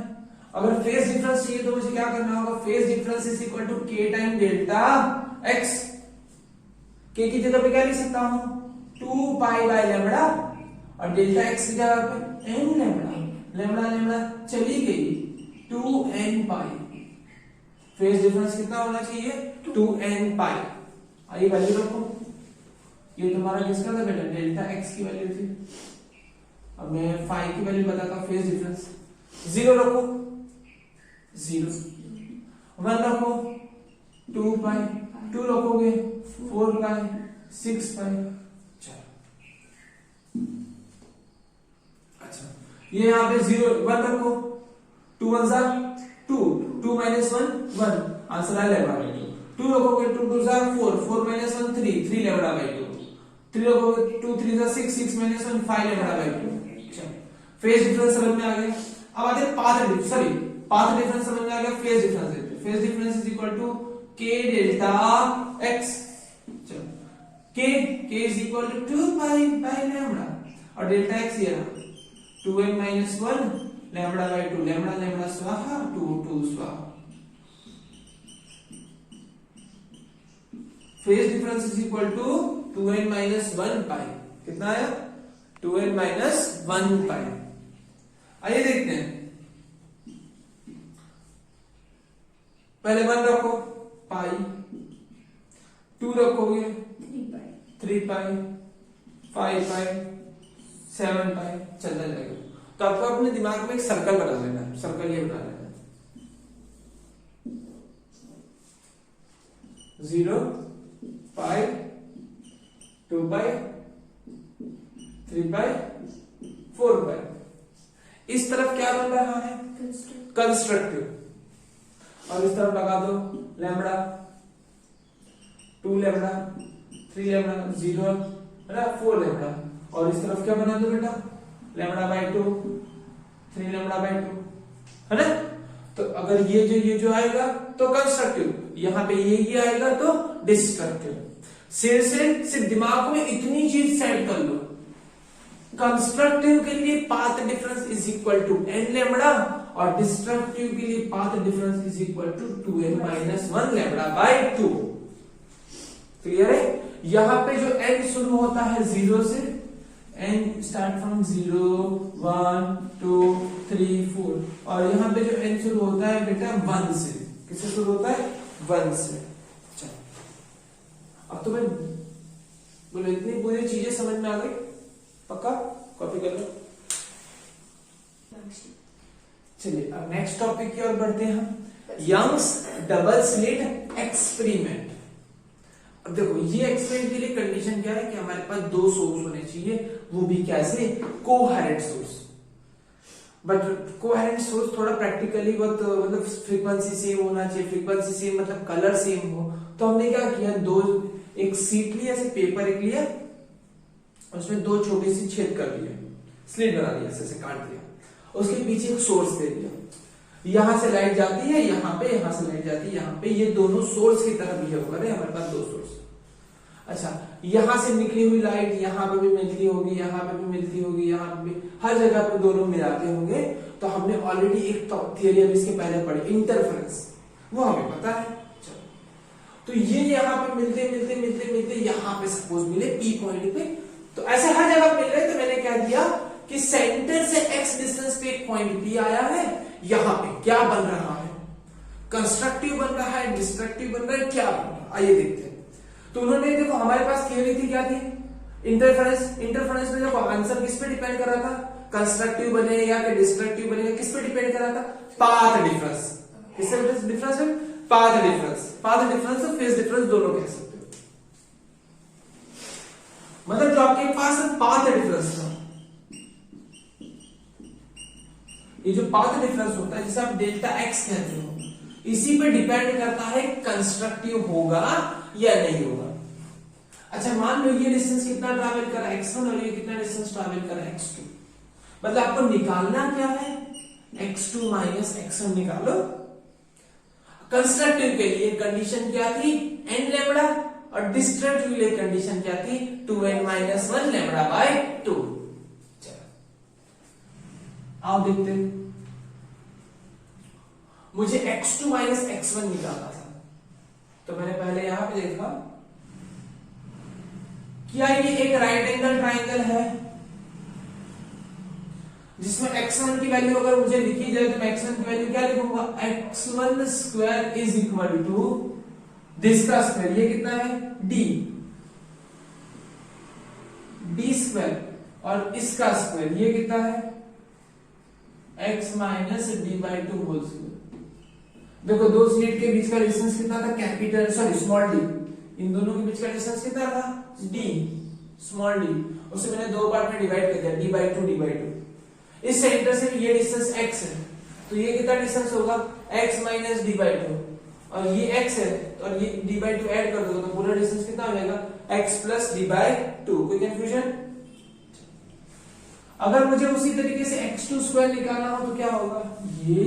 अगर फेज डिफरेंस चाहिए तो मुझे क्या करना होगा, phase difference is equal to k time delta x। k की जगह पे क्या लिख सकता हूं, 2 पाई बाय लैम्बडा, और डेल्टा x की जगह पे n लैम्बडा। लैम्बडा लैम्बडा चली गई, 2n पाई। फेज डिफरेंस कितना होना चाहिए, 2n पाई। आइए वैल्यू रखो, ये तुम्हारा किसका था बेटा, डेल्टा x की वैल्यू थी। अब मैं फाई की वैल्यू बताता, फेज डिफरेंस 0 रखो, 0, 1 रखो, 2 पाई, 2 रखोगे 4 पाई, 6 पाई। अच्छा, ये यहाँ पे 0 1 रखो, 2 1 सा 2, 2 माइनस 1 1, आंसर आ लैम्बडा बाई 2। 2 रखोगे 2 2 सा 4, 4 माइनस 1 3, 3 लैम्बडा बाई 2। 3 रखोगे 2 3 सा 6, 6 minus 1 5 lambda by 2। Phase difference समझ में आ गया। अब आते हैं पाथ डिफरेंस समझ में आ गया। Phase difference is equal to k delta x। चलो k is equal to 2 pi by lambda, और डेल्टा x ये रहा 2n minus 1 lambda by 2, lambda lambda स्वाहा, 2 2 स्वाहा। Phase difference is equal to 2n minus 1 pi. कितना आया, 2n minus 1 पाई। आइए देखते हैं, पहले 1 रखो पाई, 2 रखोगे 3 पाई, 5 पाई, 7 पाई, चलता जाएगा। तो आपको अपने दिमाग में एक सर्कल बना लेना है, सर्कल ये बना लेना है, 0 पाई, 2 पाई, 3 पाई, 4 पाई। इस तरफ क्या बन रहा है, कंस्ट्रक्टिव। और इस तरफ लगा दो लैम्बडा, 2 लैम्बडा, 3 लैम्बडा, 0 है ना, 4 लैम्बडा। और इस तरफ क्या बना दो बेटा, लैम्बडा बाई 2, 3 लैम्बडा बाई 2, है ना। तो अगर ये जो आएगा तो कंस्ट्रक्टिव, यहाँ पे ये आएगा तो डिस्ट्रक्टिव। सिर्फ दिमाग में इतनी चीज सेट कर लो, कंस्ट्रक्टिव के लिए path difference is equal to n lambda, और डिस्ट्रक्टिव के लिए path difference is equal to 2n minus 1 lambda by 2। Clear है? यहां पे जो n शुरू होता है 0 से, n स्टार्ट फ्रॉम 0 1 2 3 4, और यहां पे जो n शुरू होता है बेटा 1 से। किससे शुरू होता है, 1 से। अब तुम्हें बोलो इतनी पूरी चीजें समझ में आ गई, पक्का? कॉपी कर लो। चलिए अब नेक्स्ट टॉपिक की ओर बढ़ते हैं हम, यंग्स डबल स्लिट एक्सपेरिमेंट। अब देखो ये एक्सपेरिमेंट के लिए कंडीशन क्या है कि हमारे पास 2 सोर्स होने चाहिए, वो भी कैसे, coherent source. But coherent source थोड़ा प्रैक्टिकली बहुत मतलब फ्रीक्वेंसी सेम होना चाहिए, फ्रीक्वेंसी सेम मतलब कलर सेम हो। तो हमने क्या किया, एक सीट लिया, ऐसे पेपर एक लिया, उसमें 2 छोटी सी छेद कर दिए, स्लिट बना दिया, ऐसे काट दिया, उसके पीछे एक सोर्स दे दिया, यहां से लाइट जाती है यहाँ पे, यहां से लाइट जाती है यहाँ पे, ये दोनों सोर्स की तरह बिहेव कर रहे हैं। हमारे पास 2 सोर्स। अच्छा, यहां से निकली हुई लाइट यहाँ पे भी मिलती होगी, यहाँ पे भी मिलती होगी, यहाँ पे भी, हर जगह पे दोनों मिलाते होंगे। तो हमने ऑलरेडी एक थियरी अब इसके पहले पढ़ी, इंटरफेरेंस, वो हमें पता है। तो ये यहाँ पे मिलते मिलते मिलते मिलते यहाँ पे सपोज मिले P पॉइंट पे, तो ऐसे हर जगह मिल रहे। तो मैंने क्या दिया कि सेंटर से x डिस्टेंस पे एक पॉइंट P आया है, यहाँ पे क्या बन रहा है, कंस्ट्रक्टिव बन रहा है, डिस्ट्रक्टिव बन रहा है, क्या बन रहा है, आइए देखते हैं। तो उन्होंने देखो हमारे पास थियरी थी, क्या थी, इंटरफेरेंस में देखो आंसर किस पे डिपेंड कर रहा था, कंस्ट्रक्टिव बने या कि डिस्ट्रक्टिव बने, किस पे डिपेंड कर रहा था, पाथ डिफरेंस। किससे डिफरेंस है? Path difference. पाथ डिफरेंस और फेज डिफरेंस दोनों कह सकते हो। मतलब जो आपके पास पाथ डिफरेंस था, ये जो पाथ डिफरेंस होता है जिसे आप डेल्टा एक्स कहते हो, इसी पे डिपेंड करता है कंस्ट्रक्टिव होगा या नहीं होगा। अच्छा मान लो ये डिस्टेंस कितना ट्रैवल करा x1 और ये कितना डिस्टेंस ट्रैवल करा x2, मतलब आपको निकालना क्या है? x2 माइनस x1 निकालो। कंस्ट्रक्टिव के लिए कंडीशन क्या थी? n लैम्बडा, और डिस्ट्रक्टिव के लिए कंडीशन क्या थी? 2n minus 1 lambda by 2। चलो आओ देखते हैं। मुझे x2 माइनस x1 निकालना था, तो मैंने पहले यहां पे देखा क्या ये एक राइट एंगल ट्राइंगल है जिसमें x1 की वैल्यू अगर मुझे लिखी जाए तो मैं x1 की वैल्यू क्या लिखूंगा? x1 square is equal to this का स्क्वायर, ये कितना है? d स्क्वायर, और इसका स्क्वायर ये कितना है? x minus D by 2 whole square. देखो दो स्लिट के बीच का डिस्टेंस कितना था? Capital sorry small D. इन दोनों के बीच का डिस्टेंस कितना था? d small d। उसे मैंने दो पार्ट में डिवाइड कर दिया, d बाई 2 d बाई 2। इस सेंटर से ये डिस्टेंस x है, तो ये कितना डिस्टेंस होगा? x माइनस डी बाई 2, और ये x है और ये d बाई 2 ऐड कर दोगे तो पूरा डिस्टेंस कितना हो जाएगा? x plus D by 2। कोई कंफ्यूजन? अगर मुझे उसी तरीके से x2 स्क्वायर निकालना हो तो क्या होगा? ये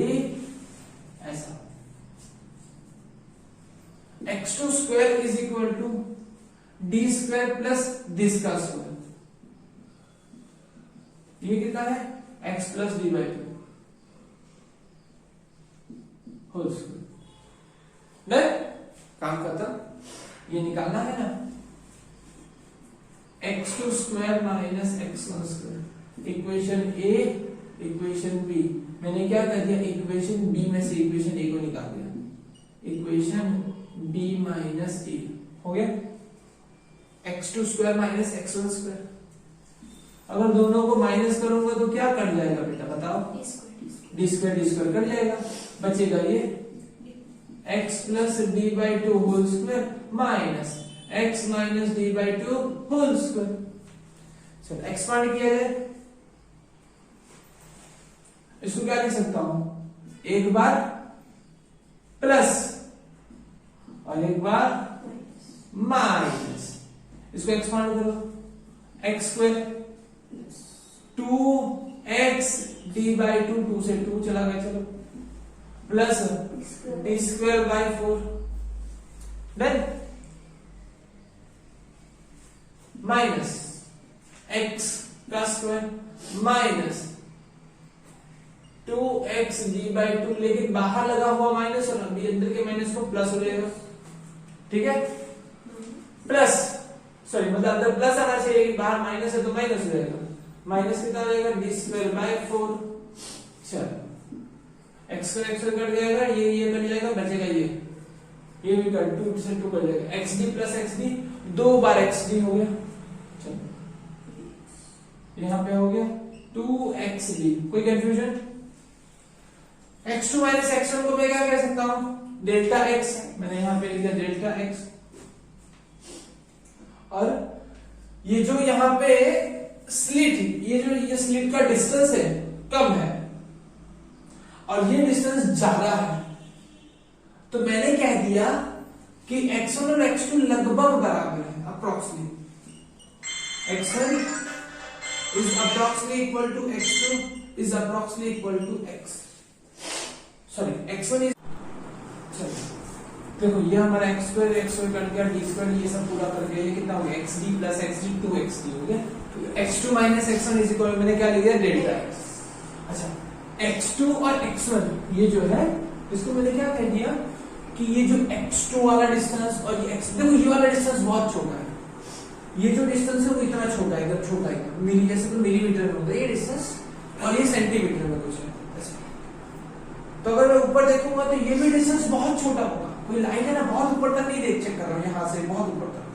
ऐसा, x2 square is equal to D square plus this का स्क्वायर, ये कितना है? x plus D by 2 whole square. Done, काम खत्म। ये निकालना है ना, x2 square minus x1 square, equation A equation B. मैंने क्या कर दिया? इक्वेशन बी में से इक्वेशन ए को निकाल दिया, इक्वेशन b माइनस ए हो गया। x2 square minus x1 square, अगर दोनों को माइनस करूंगा तो क्या कट जाएगा बेटा बताओ? डी स्क्वायर कट जाएगा, बचेगा ये x plus D by 2 whole square minus x minus D by 2 whole square. चलो एक्सपांड किया जाए, इसको क्या लिख सकता हूं? एक बार प्लस और एक बार माइनस। इसको एक्सपांड करो, x square 2x D by 2, 2 से 2 चला गया, चलो plus D square by 4। Done, minus x का square minus 2x D by 2, लेकिन बाहर लगा हुआ माइनस और अभी अंदर के माइनस को प्लस हो जाएगा, ठीक है? प्लस सॉरी मतलब अंदर प्लस आना चाहिए, बाहर माइनस है तो माइनस हो जाएगा। माइनस कितना हो जाएगा? D square by 4। चलो एक्स स्क्वायर कट जाएगा, ये कट जाएगा, बचेगा ये भी कट, 2 से 2 कट जाएगा, x D plus x D, 2 बार एक्स डी हो गया। चलो यहाँ पे हो गया 2x डी। कोई कंफ्यूजन? x2 माइनस x1 को मैं क्या कह सकता हूं? Delta x। मैंने यहां पे लिख दिया डेल्टा x, और ये जो यहां पे स्लिट, ये स्लिट का डिस्टेंस है कम है और ये डिस्टेंस ज्यादा है, तो मैंने कह दिया कि x1 और x2 लगभग बराबर है, approximately. x1 is approximately equal to x2 is approximately equal to x, sorry x1 is, देखो ये हमारा x स्क्वायर कट गया, d स्क्वायर ये सब पूरा कर गया, ये कितना हो गया? xd प्लस xd 2xd हो गया। तो x2 minus x1 is equal, मैंने क्या लिख दिया? Delta x। अच्छा x2 और x1 ये जो है इसको मैंने क्या कह दिया कि ये जो x2 वाला डिस्टेंस और ये x, देखो ये वाला डिस्टेंस बहुत छोटा है, ये जो डिस्टेंस है वो इतना छोटा है, इधर छोटा है, मिली जैसे तो मिलीमीटर में होता है ये डिस्टेंस, और ये सेंटीमीटर में कुछ है। तो अगर मैं ऊपर देखूंगा तो ये भी डिस्टेंस बहुत छोटा होगा, कोई लाइन है ना बहुत ऊपर तक नहीं देख, चेक कर रहा हूं यहां से बहुत ऊपर तक,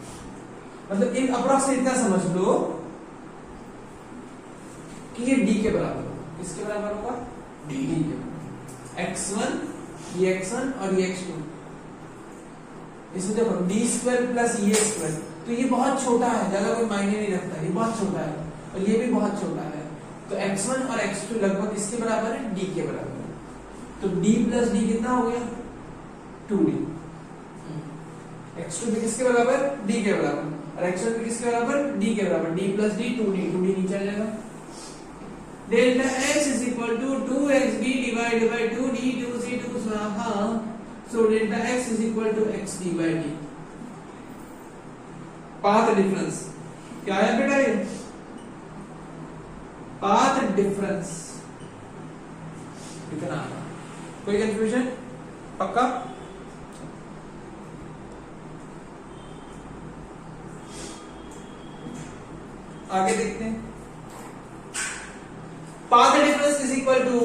मतलब एक अप्रोक्सीमेट इतना समझ लो कि ये d के बराबर होगा। किसके बराबर होगा? d के। x1 ये x1 और ये x2। इसमें देखो डी स्क्वायर प्लस ए स्क्वायर, तो ये बहुत छोटा है, ज्यादा कोई मायने नहीं रखता, ये बहुत छोटा है और ये भी बहुत छोटा है। तो x1 और x2 लगभग किसके बराबर है, d के बराबर है। तो d प्लस d कितना हो गया, 2d। x2 भी किसके बराबर, d के बराबर, और x1 भी किसके बराबर, d के बराबर। d plus d 2d, 2d नहीं चलेगा। Delta x is equal to 2xd divided by 2d 2c 2 स्वाहा। So delta x is equal to xd by d। Path difference क्या है बेटा, ये पाथ डिफरेंस इतना। कोई कंफ्यूजन, पक्का? आगे देखते हैं। Path difference is equal to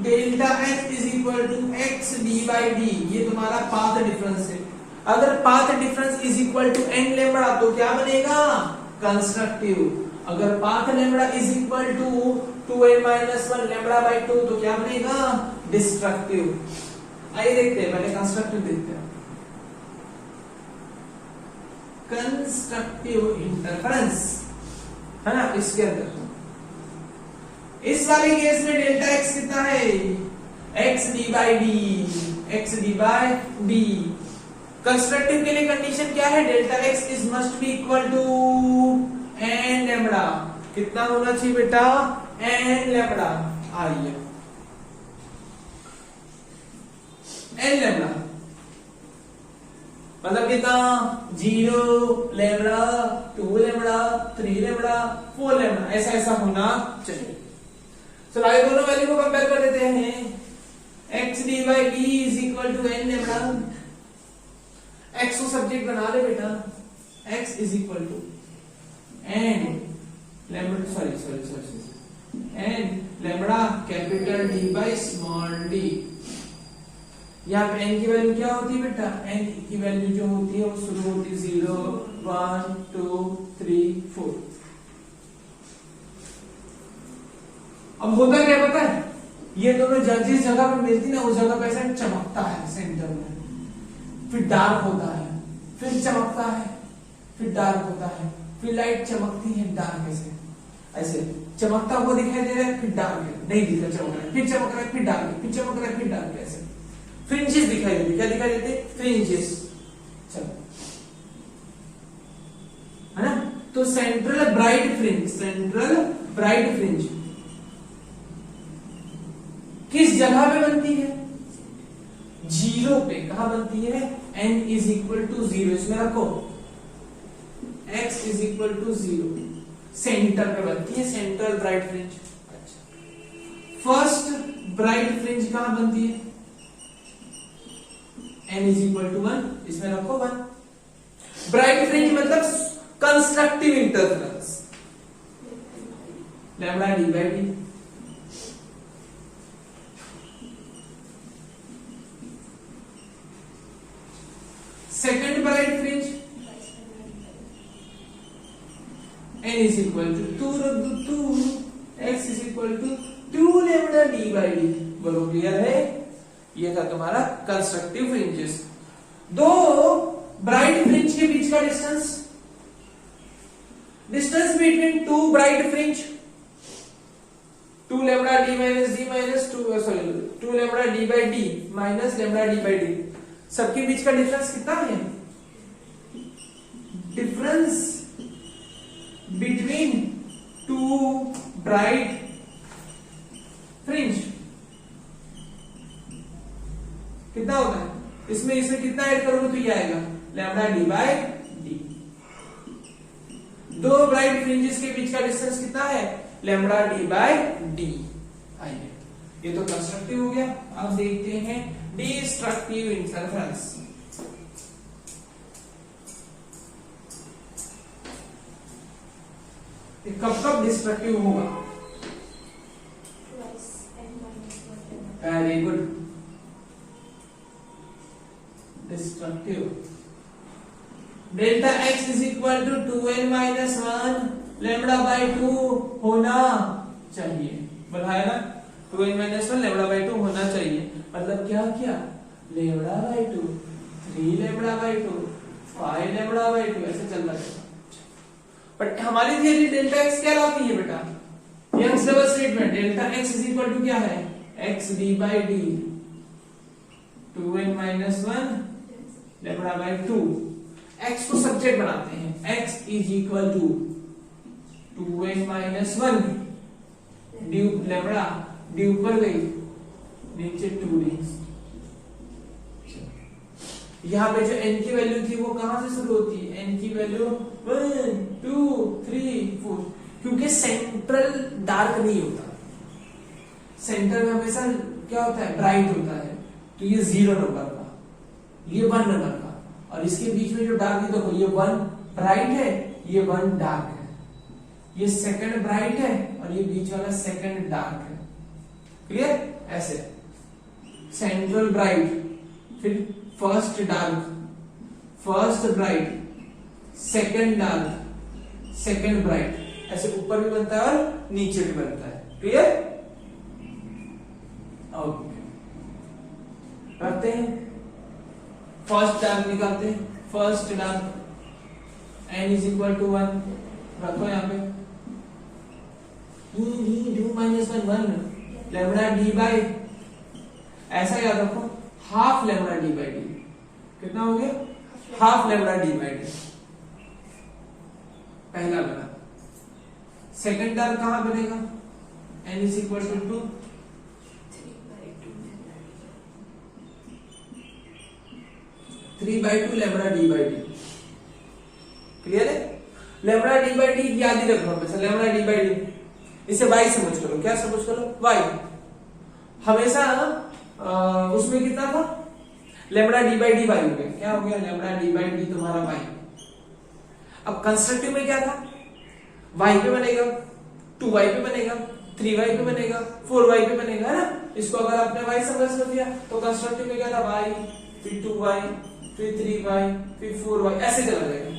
delta x is equal to x d by d. ये तुम्हारा पाथ डिफरेंस है। अगर path difference is equal to n lambda तो क्या बनेगा, कंस्ट्रक्टिव। अगर path lambda is equal to 2n minus 1 lambda by 2 तो क्या बनेगा, डिस्ट्रक्टिव। आइए देखते हैं, पहले कंस्ट्रक्टिव देखते हैं। कंस्ट्रक्टिव इंटरफेरेंस है ना, इसके अंदर इस वाले केस में डेल्टा x कितना है, x d by d, x d by d. Constructive के लिए कंडीशन क्या है, delta x is must be equal to n lambda. कितना होना चाहिए बेटा, n लैम्बडा। आइए n लैम्बडा मतलब कितना, 0 लैम्बडा 2 लैम्बडा 3 लैम्बडा 4 लैम्बडा, ऐसा ऐसा होना चाहिए। चलो आगे दोनों वैल्यू को कंपेयर कर लेते हैं। x d by d is equal to n lambda. x को सब्जेक्ट बना ले बेटा, x is equal to n lambda n lambda capital D by small d। यहाँ पे n की वैल्यू क्या होती है बेटा, n की वैल्यू जो होती है वो शुरू होती है 0 1 2 3 4। अब होता क्या पता है, ये दोनों जिस जगह पे मिलती ना उस जगह पे ऐसा चमकता है सेंटर में, फिर डार्क होता है, फिर चमकता है, फिर डार्क होता है, फिर लाइट चमकती है डार्क ऐसे चमकता हुआ दिखाई दे रहा है, फिर डार्क है, नहीं दिखा चमक रहा है, फिर चमक रहा है, फिर डार्क है, फिर चमक रहा है, फिर डार्क है, ऐसे फ्रिंजेस दिखाई देते। क्या दिखाई देते, फ्रिंजेस। चलो है ना, तो सेंट्रल ब्राइट फ्रिंज किस जगह पे बनती है, 0 पे। कहां बनती है, n इज इक्वल टू 0, इसमें रखो x is equal to 0, centre पे बनती है, सेंट्रल ब्राइट फ्रिंज। अच्छा, फर्स्ट ब्राइट फ्रिंज कहां बनती है, n इज इक्वल टू 1, इसमें रखो 1। ब्राइट फ्रिंज मतलब constructive interference, lambda d by D. Second bright fringe n is equal to 2 x is equal to 2 lambda d by d। बोलो clear है, ये था तुम्हारा कंस्ट्रक्टिव फ्रिंजेस। दो ब्राइट फ्रिंज के बीच का distance between to bright fringe 2 lambda d minus d minus 2 lambda d by d minus lambda d by d, सबके बीच का डिफरेंस कितना है, difference between two bright fringe कितना होता है, इसमें कितना ऐड करोगे तो ये आएगा लैम्बडा डी बाई डी। दो ब्राइट फ्रिंजेस के बीच का डिस्टेंस कितना है, लैम्बडा डी बाई डी। आइए, ये तो कंस्ट्रक्टिव हो गया। अब देखते हैं डिस्ट्रक्टिव इंटरफेरेंस। कब डिस्ट्रक्टिव होगा, very good, destructive. Delta x is equal to 2n minus 1 lambda by 2 होना चाहिए, बताया ना। 2n-1 लैम्डा बाई 2 होना चाहिए। मतलब क्या किया, lambda by 2, 3 lambda by 2, 5 lambda by 2, ऐसे चल रहा है। बट हमारी थियरी डेल्टा एक्स क्या लाती है बेटा, Young's double statement, delta x is equal to क्या है, x d by d 2n-1 lambda by 2। X को सब्जेक्ट बनाते हैं, x is equal to 2n-1 d lambda, d ऊपर गई नीचे 2d। यहाँ पे जो n की वैल्यू थी वो कहां से शुरू होती है, n की वैल्यू 1 2 3 4, क्योंकि सेंट्रल डार्क नहीं होता, सेंटर में हमेशा क्या होता है, ब्राइट होता है। तो ये 0 नंबर का, ये 1 नंबर का, और इसके बीच में जो डार्क है, देखो ये 1 ब्राइट है, ये 1 डार्क है, ये सेकंड ब्राइट है और ये बीच वाला सेकंड डार्क है। क्लियर, ऐसे सेंट्रल ब्राइट, फिर first dark, first bright, second dark, second bright, ऐसे ऊपर भी बनता है और नीचे भी बनता है। क्लियर, ओके करते हैं। फर्स्ट डार्क निकालते हैं, first dark n is equal to 1 रखो यहाँ पे, 2-1 लैम्डा डी बाई, ऐसा याद रखो, half lambda d by d, कितना हो गया, half lambda d by d, पहला बना। सेकंड डार्क कहां बनेगा, n is equal to 2 3/2 lambda d by d. Clear है, लैम्डा डी बाई डी याद ही रखना हमेशा, लैम्डा डी बाई डी, इसे y समझ करो, क्या समझ करो, y। हमेशा उसमें कितना था, lambda d by d y हो गया, क्या हो गया, लैम्डा डी बाई डी तुम्हारा y। अब कंस्ट्रक्टिव में क्या था, y पे बनेगा, 2y पे बनेगा, 3y पे बनेगा, 4y पे बनेगा, है ना। इसको अगर आपने y समझ लिया तो कंस्ट्रक्टिव में क्या था, y, फिर 2y, फिर 3y, फिर 4y, ऐसे चला जाएगा।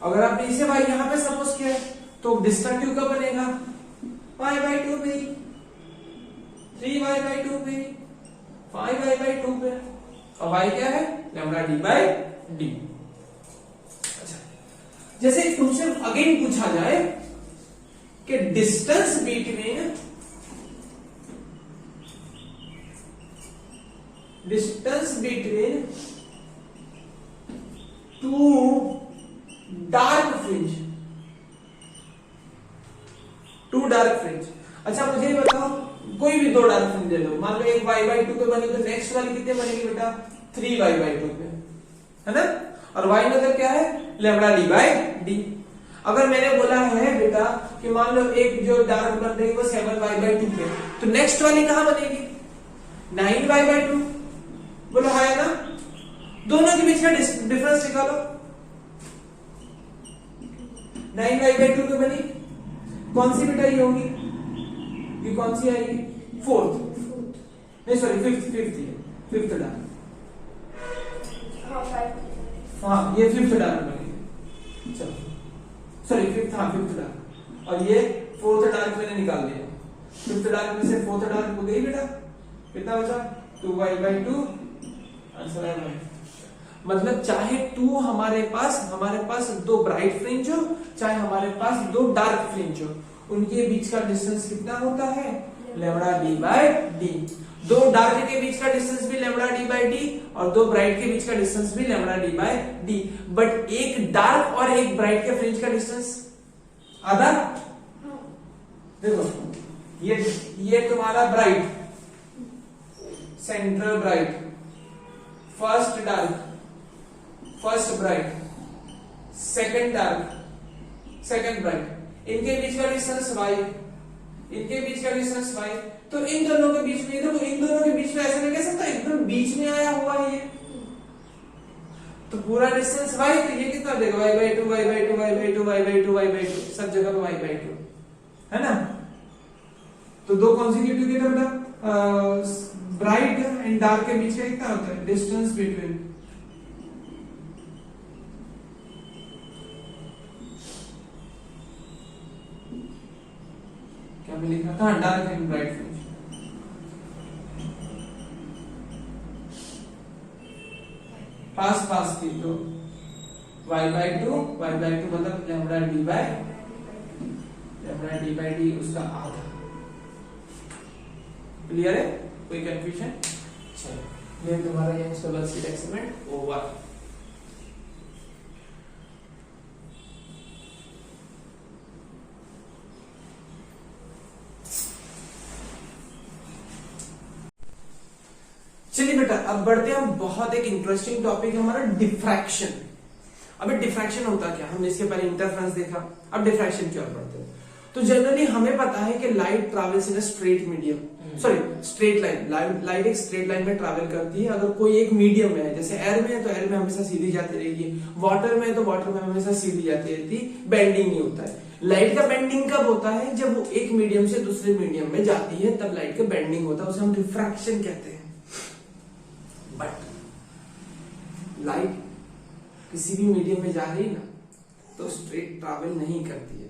अगर आपने इसे y यहाँ पे सपोज किया तो डिस्ट्रक्टिव कब बनेगा, y by 2 पे, 3y by 2 पे, 5y by 2 पे, और y क्या है, लैम्डा डी बाई डी। अच्छा, जैसे तुमसे अगेन पूछा जाए कि distance between two dark fringe, two dark fringe. अच्छा मुझे ये बताओ, कोई भी दो डार्क फ्रिंज ले लो, मान लो एक y by 2 पे बनी तो नेक्स्ट वाली कितने बनेगी बेटा, 3y by 2 पे, है ना। और y मतलब क्या है, लैम्डा डी बाई डी। अगर मैंने बोला है बेटा कि मान लो एक जो डार्क बन रही है वो 7y by 2 पे, तो नेक्स्ट वाली कहां बनेगी, 9y by 2, बोलो है ना। दोनों के बीच का डिफरेंस निकालो, 9y by 2 पे बनी, कौन सी बेटा ये होगी, ये कौन सी आएगी, फोर्थ, नहीं सॉरी फिफ्थ डार्क, हाँ ये फिफ्थ डार्क बनेगी, चलो सॉरी फिफ्थ, हाँ फिफ्थ डार्क, और ये फोर्थ डार्क मैंने निकाल दिया, फिफ्थ डार्क में से फोर्थ डार्क हो गई बेटा, कितना बचा, 2y by 2, आंसर है। मतलब चाहे टू हमारे पास दो ब्राइट फ्रिंज हो, चाहे हमारे पास दो डार्क फ्रिंज हो, उनके बीच का डिस्टेंस कितना होता है, लैम्डा डी बाई डी। दो डार्क के बीच का डिस्टेंस भी लैम्डा डी बाई डी और दो ब्राइट के बीच का डिस्टेंस भी lambda d by D. But एक डार्क और एक ब्राइट के फ्रिंज का डिस्टेंस आधा, देखो ये तुम्हारा bright, central bright, first dark, first bright, second dark, second bright, इनके बीच का डिस्टेंस y, इनके बीच का डिस्टेंस y। तो इन दोनों के बीच में, देखो इन दोनों के बीच में ऐसा नहीं कह सकता एकदम बीच में आया हुआ है ये, तो पूरा डिस्टेंस y, तो ये कितना देगा, y by 2, y by 2, y by 2, y by 2, y by 2, सब जगह पे y by 2, है ना। तो दो कॉन्सिक्यूटिव के बेटा ब्राइट एंड डार्क के बीच का कितना होता है, डिस्टेंस बिटवीन, क्या मैं लिखा था, डार्क एंड ब्राइट फ्रिंज, पास थी तो y/2 मतलब लैम्डा डी बाई डी उसका आधा। क्लियर है? कोई कंफ्यूजन? चलो ये तुम्हारा Young's double slit experiment over. चलिए बेटा अब बढ़ते हैं हम बहुत एक इंटरेस्टिंग टॉपिक है हमारा डिफ्रैक्शन। अबे डिफ्रैक्शन होता क्या, हमने इसके पहले इंटरफेरेंस देखा, अब डिफ्रैक्शन की ओर बढ़ते हैं। तो जनरली हमें पता है कि light travels in a straight medium, sorry straight line, light एक स्ट्रेट लाइन में ट्रैवल करती है। अगर कोई एक मीडियम में है, जैसे एयर में है तो एयर में हमेशा सीधी जाती रहेगी, वाटर में है तो वाटर में हमेशा सीधी जाती रहती, बेंडिंग नहीं होता है। लाइट का बेंडिंग कब होता है? जब वो एक मीडियम से दूसरे मीडियम में जाती है तब लाइट का बेंडिंग होता है, उसे हम डिफ्रैक्शन कहते हैं। बट लाइट किसी भी मीडियम में जा रही ना तो स्ट्रेट ट्रैवल नहीं करती है,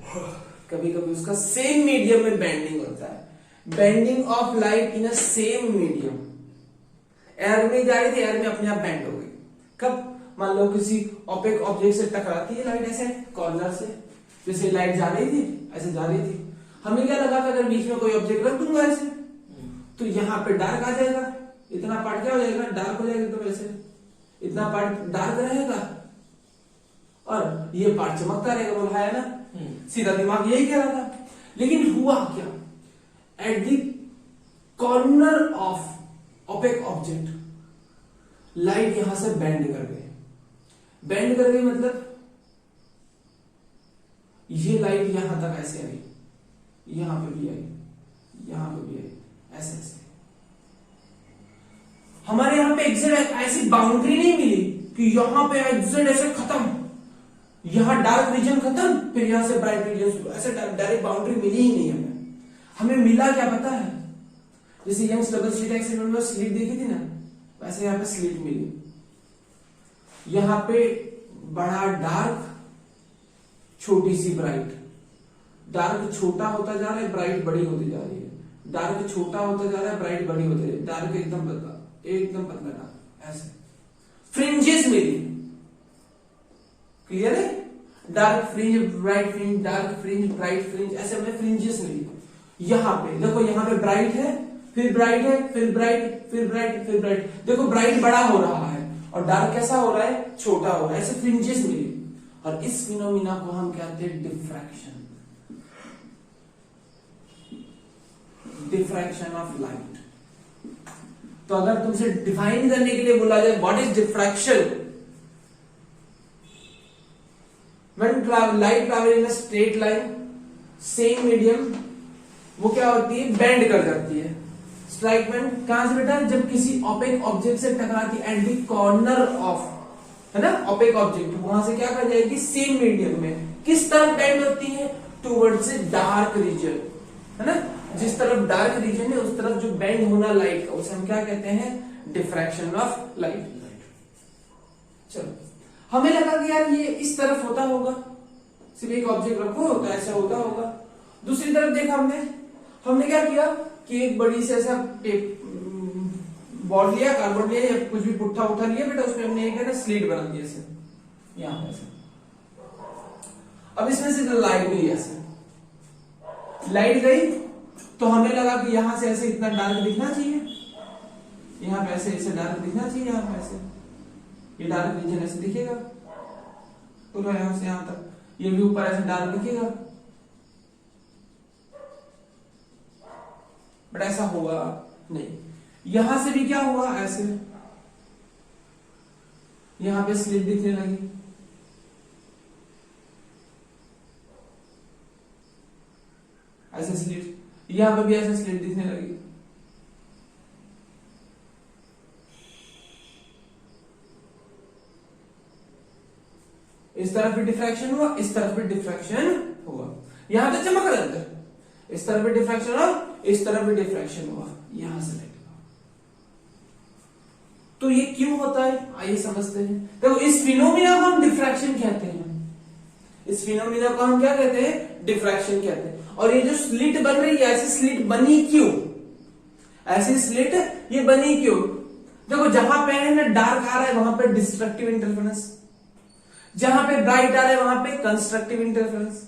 कभी कभी उसका सेम मीडियम में बेंडिंग होता है। Bending of light in a same medium. Air में जा रही थी, एयर में अपने आप बेंड हो गई। कब? मान लो किसी ओपेक ऑब्जेक्ट से टकराती है लाइट ऐसे कॉर्नर से, जैसे लाइट जा रही थी ऐसे जा रही थी, हमें क्या लगा था अगर बीच में कोई ऑब्जेक्ट रख दूंगा ऐसे तो यहाँ पे डार्क आ जाएगा, इतना पार्ट क्या हो जाएगा, डार्क हो जाएगा। तो वैसे इतना पार्ट डार्क रहेगा और ये पार्ट चमकता रहेगा, बोला है ना, सीधा दिमाग यही कह रहा था। लेकिन हुआ क्या, at the corner of opaque object light यहां से बेंड कर गई। बेंड कर गई मतलब ये लाइट यहां तक ऐसे आई, यहां पे भी आई, यहां पे भी आई, ऐसे ऐसे। हमारे यहां पे एग्जैक्ट ऐसी बाउंड्री नहीं मिली कि यहां पे एग्जैक्ट ऐसे खत्म, यहां डार्क रीजन खत्म, फिर यहां से ब्राइट रीजन शुरू, ऐसे डायरेक्ट बाउंड्री मिली ही नहीं हमें। हमें मिला क्या पता है, जैसे यंग्स डबल स्लिट एक्सपेरिमेंट में स्लिट देखी थी ना, वैसे यहां पे स्लिट मिली। यहां पे बड़ा डार्क, छोटी सी ब्राइट। डार्क छोटा होता जा रहा है, ब्राइट बड़ी होती जा रही है। डार्क छोटा होता जा रहा है, ब्राइट बड़ी होती जा रही है। डार्क एकदम पतला, एकदम पतला डार्क, ऐसे फ्रिंजेस मिली। क्लियर है? Dark fringe, bright fringe, dark fringe, bright fringe, ऐसे हमें फ्रिंजेस मिली। यहां पे देखो, यहां पे ब्राइट है, फिर ब्राइट है, फिर ब्राइट, फिर ब्राइट, फिर ब्राइट। देखो ब्राइट बड़ा हो रहा है और डार्क कैसा हो रहा है, छोटा हो रहा है, ऐसे फ्रिंजेस मिली। और इस फिनोमिना को हम कहते हैं डिफ्रैक्शन। Diffraction of light. तो अगर तुमसे डिफाइन करने के लिए बोला जाए what is diffraction, when light travel in a straight line same medium, वो क्या होती है, बेंड कर जाती है। स्ट्राइक बेंड कहां से बेटा, जब किसी ओपेक ऑब्जेक्ट से टकराती है एट द कॉर्नर ऑफ, है ना, ओपेक ऑब्जेक्ट, वहां से क्या कर जाएगी, सेम मीडियम में किस तरफ बेंड होती है, टुवर्ड्स से डार्क रीजन, है ना, जिस तरफ डार्क रीजन है उस तरफ जो बेंड होना लाइट का, उसे हम क्या कहते हैं, डिफ्रैक्शन ऑफ लाइट। चलो हमें लगा कि यार ये इस तरफ होता होगा, सिर्फ एक ऑब्जेक्ट रखो तो ऐसा होता होगा। दूसरी तरफ देखा हमने क्या किया कि एक बड़ी से ऐसा बॉल लिया, कार्बन लिया या कुछ भी पुट्ठा उठा लिया बेटा, उसमें हमने एक है ना स्लिट बना दिया ऐसे, यहां ऐसे। अब इसमें से लाइट गई, ऐसे लाइट गई तो हमें लगा कि यहां से ऐसे इतना डार्क दिखना चाहिए, यहां पे ऐसे डार्क दिखना चाहिए, यहां पे ऐसे ये डार्क रीजन ऐसे दिखेगा, तो यहां से यहां तक ये भी ऊपर ऐसे डार्क दिखेगा, बट ऐसा होगा नहीं। यहां से भी क्या हुआ, ऐसे यहां पे स्लिट दिखने लगी, ऐसे स्लिट, यहां पे भी ऐसे स्लिट दिखने लगी। इस तरफ भी डिफ्रैक्शन हुआ, इस तरफ भी डिफ्रैक्शन हुआ, यहां तक चमक रहा है, इस तरफ भी डिफ्रैक्शन हुआ, इस तरफ भी डिफ्रैक्शन हुआ, यहां से लाइट। तो ये क्यों होता है, आइए समझते हैं। देखो इस फिनोमिना को हम डिफ्रैक्शन कहते हैं, इस फिनोमिना को हम क्या कहते हैं, डिफ्रैक्शन कहते हैं। और ये जो स्लिट बन रही है, ऐसी स्लिट बनी क्यों, ऐसी स्लिट ये बनी क्यों, देखो जहां पे है ना डार्क आ रहा है वहां पे डिस्ट्रक्टिव इंटरफेरेंस, जहां पे ब्राइट आ रहा है वहां पे कंस्ट्रक्टिव इंटरफेरेंस।